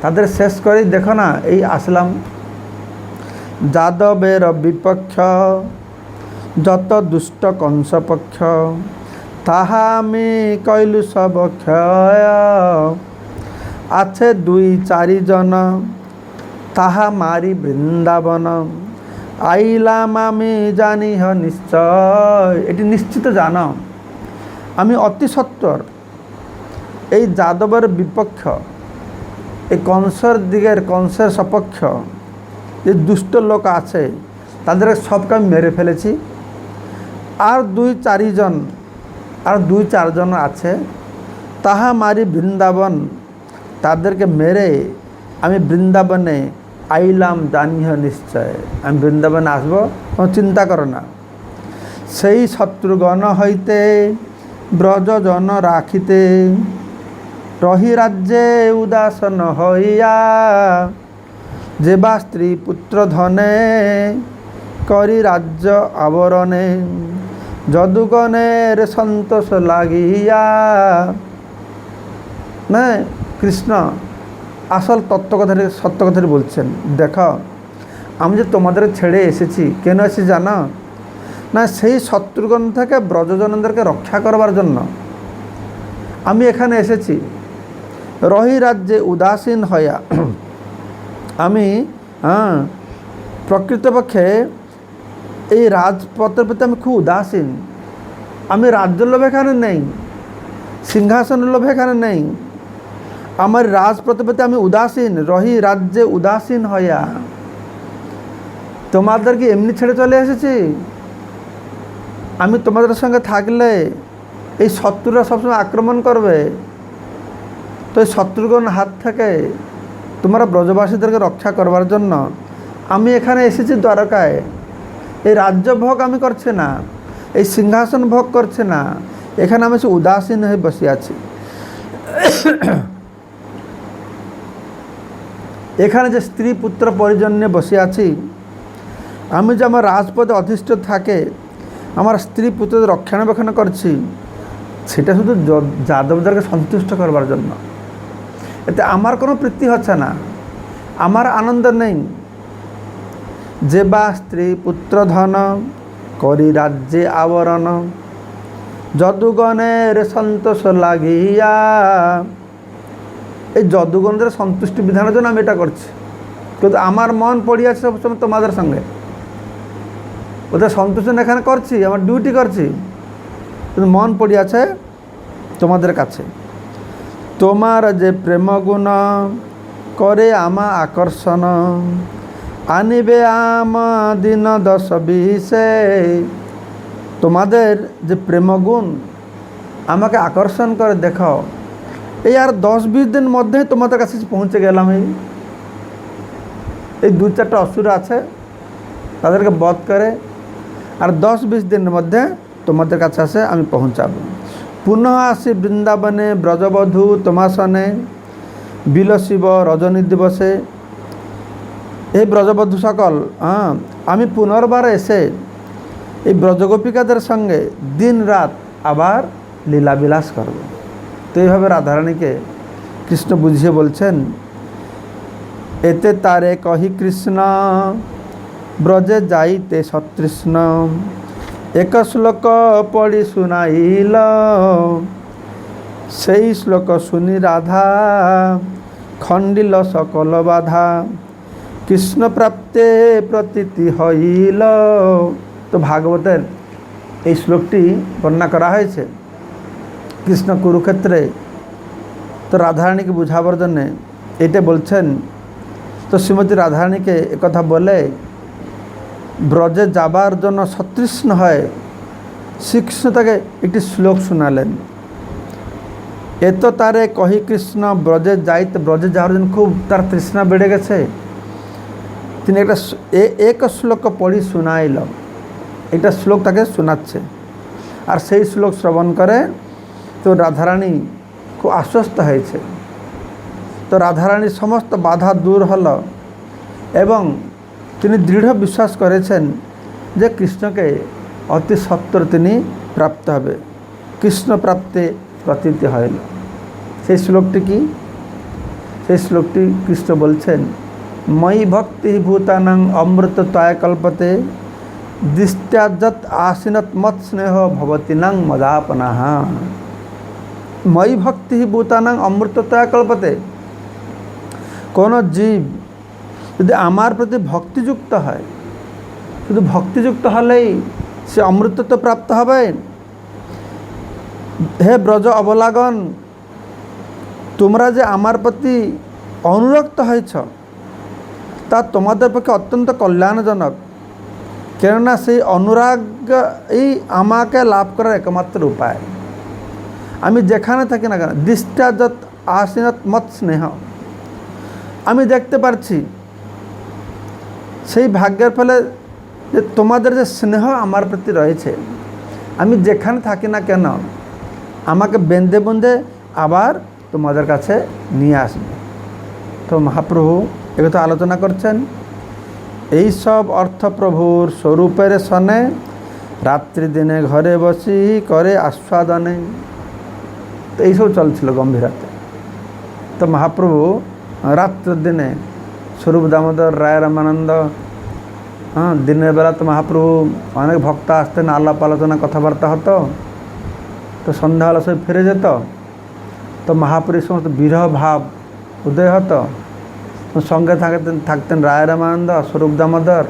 তাদের শেষ করেই দেখো না এই আসলাম। যাদবের বিপক্ষ যত দুষ্ট কংসপক্ষ, তাহা আমি কইলু সব ক্ষয়। আছে 2-4 জন তাহা মারি বৃন্দাবন, আইলাম আমি জানিহ নিশ্চয়। এটি নিশ্চিত জানো আমি অতি সত্বর এই যাদবের বিপক্ষ, এই কংসের সপক্ষ যে দুষ্ট লোক আছে তাদের সবকে আমি মেরে ফেলেছি। আর 2-4 জন আছে তাহা মারি বৃন্দাবন, তাদেরকে মেরে আমি বৃন্দাবনে আইলাম জানিহ নিশ্চয়। আমি বৃন্দাবনে আসবো, কোনো চিন্তা করো না। সেই শত্রুগণ হইতে ব্রজজন রাখিতে, রহি রাজ্যে উদাসন হইয়া, যে বা স্ত্রী পুত্র ধনে করি রাজ্য আবরণে, যদুগণের সন্তোষ লাগিয়া। না, কৃষ্ণ আসল তত্ত্বকথাটি সত্য কথাটি বলছেন। দেখো, আমি যে তোমাদের ছেড়ে এসেছি, কেন এসেছি জানো না? সেই শত্রুগণ থেকে ব্রজজনদেরকে রক্ষা করবার জন্য আমি এখানে এসেছি। রহি রাজ্যে উদাসীন হইয়া, আমি প্রকৃতপক্ষে এই রাজপথের প্রতি আমি খুব উদাসীন। আমি রাজ্যের লোভ এখানে নেই, সিংহাসনের লোভ এখানে নেই। আমার রাজপথের প্রতি আমি উদাসীন। রহি রাজ্যে উদাসীন হইয়া, তোমাদেরকে এমনি ছেড়ে চলে এসেছি। আমি তোমাদের সঙ্গে থাকলে এই শত্রুরা সবসময় আক্রমণ করবে। তো এই শত্রুগণ হাত থেকে তোমরা ব্রজবাসীদেরকে রক্ষা করবার জন্য আমি এখানে এসেছি দ্বারকায়। এই রাজ্য ভোগ আমি করছি না, এই সিংহাসন ভোগ করছে না, এখানে আমি সে উদাসীন হয়ে বসে আছি। এখানে যে স্ত্রী পুত্র পরিজন নিয়ে বসে আছি, আমি যে আমার রাজপদে অধিষ্ঠ থাকে আমার স্ত্রী পুত্রদের রক্ষণাবেক্ষণ করছি, সেটা শুধু যাদবদেরকে সন্তুষ্ট করবার জন্য। এতে আমার কোনো প্রীতি হচ্ছে না, আমার আনন্দ নেই। যে বা স্ত্রী পুত্র ধন করি রাজ্যে আবরণ, যদুগণের সন্তোষ লাগিয়া। এই যদুগণদের সন্তুষ্টি বিধানের জন্য আমি এটা করছি, কিন্তু আমার মন পড়িয়াছে সবসময় তোমাদের সঙ্গে। ওদের সন্তুষ্ট এখানে করছি, আমার ডিউটি করছি, কিন্তু মন পড়িয়াছে তোমাদের কাছে। তোমার যে প্রেম গুণ করে আমা আকর্ষণ, আনিবে আম দিন 10-20। তোমাদের যে প্রেম গুণ আমাকে আকর্ষণ করে, দেখো এই আর 10-20 দিন মধ্যে তোমাদের কাছে পৌঁছে গেলাম। এই 2-4টা অসুর আছে, তাদেরকে বধ করে আর 10-20 দিনের মধ্যে তোমাদের কাছে আসে আমি পৌঁছাবো। পুনঃ আসি বৃন্দাবনে ব্রজবধূ তোমাসনে, বিলসিব রজনী দিবসে। এই ব্রজবধূ সকল, আমি পুনর্বার এসে এই ব্রজগোপিকাদের সঙ্গে দিন রাত আবার লীলাবিলাস করব। তো এইভাবে রাধারানীকে কৃষ্ণ বুঝিয়ে বলছেন, এতে তারে কহি কৃষ্ণ ব্রজে যাইতে সতৃষ্ণ, এক শ্লোক পড়ি শুনাইল। সেই শ্লোক শুনি রাধা খণ্ডিল সকল বাধা, কৃষ্ণ প্রাপ্তে প্রতীতি হইল। তো ভাগবতের এই শ্লোকটি বর্ণনা করা হয়েছে কৃষ্ণ কুরুক্ষেত্রে। তো রাধারানীকে বুঝাবার জন্যে এটা বলছেন। তো শ্রীমতী রাধারানীকে একথা বলে ব্রজে যাবার জন্য সতৃষ্ণ হয় শ্রীকৃষ্ণ তাকে একটি শ্লোক শোনালেন। এত তারে কহি কৃষ্ণ ব্রজে যাইতে, ব্রজে যাওয়ার জন্য খুব তার তৃষ্ণা বেড়ে গেছে। তিনি একটা এক শ্লোক পড়ি শোনাইল, একটা শ্লোক তাকে শোনাচ্ছে। আর সেই শ্লোক শ্রবণ করে তো রাধারানী খুব আশ্বস্ত হয়েছে। তো রাধারানীর সমস্ত বাধা দূর হলো এবং তিনি দৃঢ় বিশ্বাস করেছেন যে কৃষ্ণকে অতি সত্বর তিনি প্রাপ্ত হবে। কৃষ্ণ প্রাপ্তে প্রতীতি হইল। সেই শ্লোকটি কি? সেই শ্লোকটি কৃষ্ণ বলছেন, ময়ি ভক্তি ভূতানাং অমৃত তয় কল্পতে, দৃষ্টাযৎ আসিনত মৎ স্নেহ ভবতি নং মদাপনাহ। ময়ি ভক্তি ভূতানাং অমৃত তয় কল্পতে। কোনো জীব যদি আমার প্রতি ভক্তিযুক্ত হয়, শুধু ভক্তিযুক্ত হলেই সে অমৃতত্ব প্রাপ্ত হবে। হে ব্রজ অবলাগন, তোমরা যে আমার প্রতি অনুরক্ত হয়েছ তা তোমাদের পক্ষে অত্যন্ত কল্যাণজনক। কেননা সেই অনুরাগ এই আমাকে লাভ করার একমাত্র উপায়। আমি যেখানে থাকি না কেন, দৃষ্টা যত আসিনত মত স্নেহ, আমি দেখতে পারছি সেই ভাগ্যের ফলে যে তোমাদের যে স্নেহ আমার প্রতি রয়েছে, আমি যেখানে থাকি না কেন আমাকে বেঁধে বেঁধে আবার তোমাদের কাছে নিয়ে আসবে। তো মহাপ্রভু একথা আলোচনা করছেন। এই সব অর্থ প্রভুর স্বরূপের সনে, রাত্রি দিনে ঘরে বসি করে আস্বাদনে। তো এইসব চলছিল গম্ভীরাতে। তো মহাপ্রভু রাত্রের দিনে স্বরূপ দামোদর রায় রামানন্দ, দিনের বেলা তো মহাপ্রভু অনেক ভক্ত আসতেন, আলাপ আলোচনা কথাবার্তা হতো। তো সন্ধ্যাবেলা সব ফিরে যেত। তো মহাপ্রভুর সমস্ত বিরহ ভাব উদয় হতো। তো সঙ্গে থাকতেন রায় রামানন্দ, স্বরূপ দামোদর,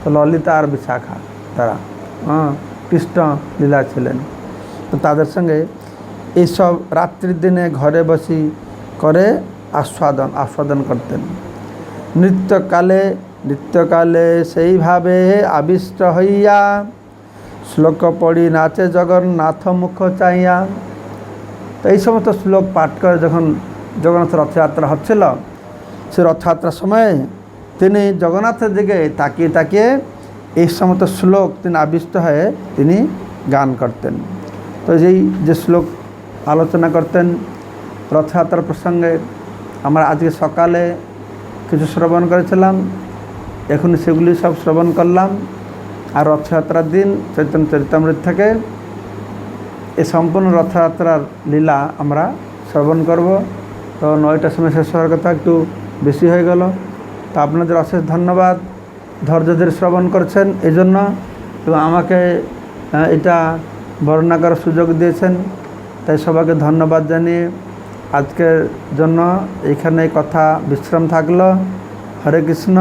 তো ললিতা আর বিশাখা, তারা কৃষ্ণ লীলা ছিলেন। তো তাদের সঙ্গে এইসব রাত্রির দিনে ঘরে বসি করে আস্বাদন করতেন। নৃত্যকালে সেইভাবে আবিষ্ট হইয়া, শ্লোক পড়ি নাচে জগন্নাথ মুখ চাইয়া। তো এই সমস্ত শ্লোক পাঠ করে যখন জগন্নাথ রথযাত্রা হচ্ছিল, সে রথযাত্রার সময় তিনি জগন্নাথের দিকে তাকিয়ে তাকিয়ে এই সমস্ত শ্লোক তিনি আবিষ্ট হয়ে তিনি গান করতেন। তো যে শ্লোক আলোচনা করতেন রথযাত্রার প্রসঙ্গে, আমরা আজকে সকালে কিছু শ্রবণ করেছিলাম, এখন সেগুলি সব শ্রবণ করলাম। আর রথযাত্রার দিন চৈতন্য চরিতামৃত থেকে এই সম্পূর্ণ রথযাত্রার লীলা আমরা শ্রবণ করব। তো 9টার সময় শেষ হওয়ার কথা, একটু বেশি হয়ে গেল। তো আপনাদের অশেষ ধন্যবাদ, ধৈর্য ধরে শ্রবণ করছেন এই জন্য, এবং আমাকে এটা বর্ণনা করার সুযোগ দিয়েছেন, তাই সবাইকে ধন্যবাদ জানিয়ে আজকের জন্য এইখানে কথা বিশ্রাম থাকলো। হরে কৃষ্ণ।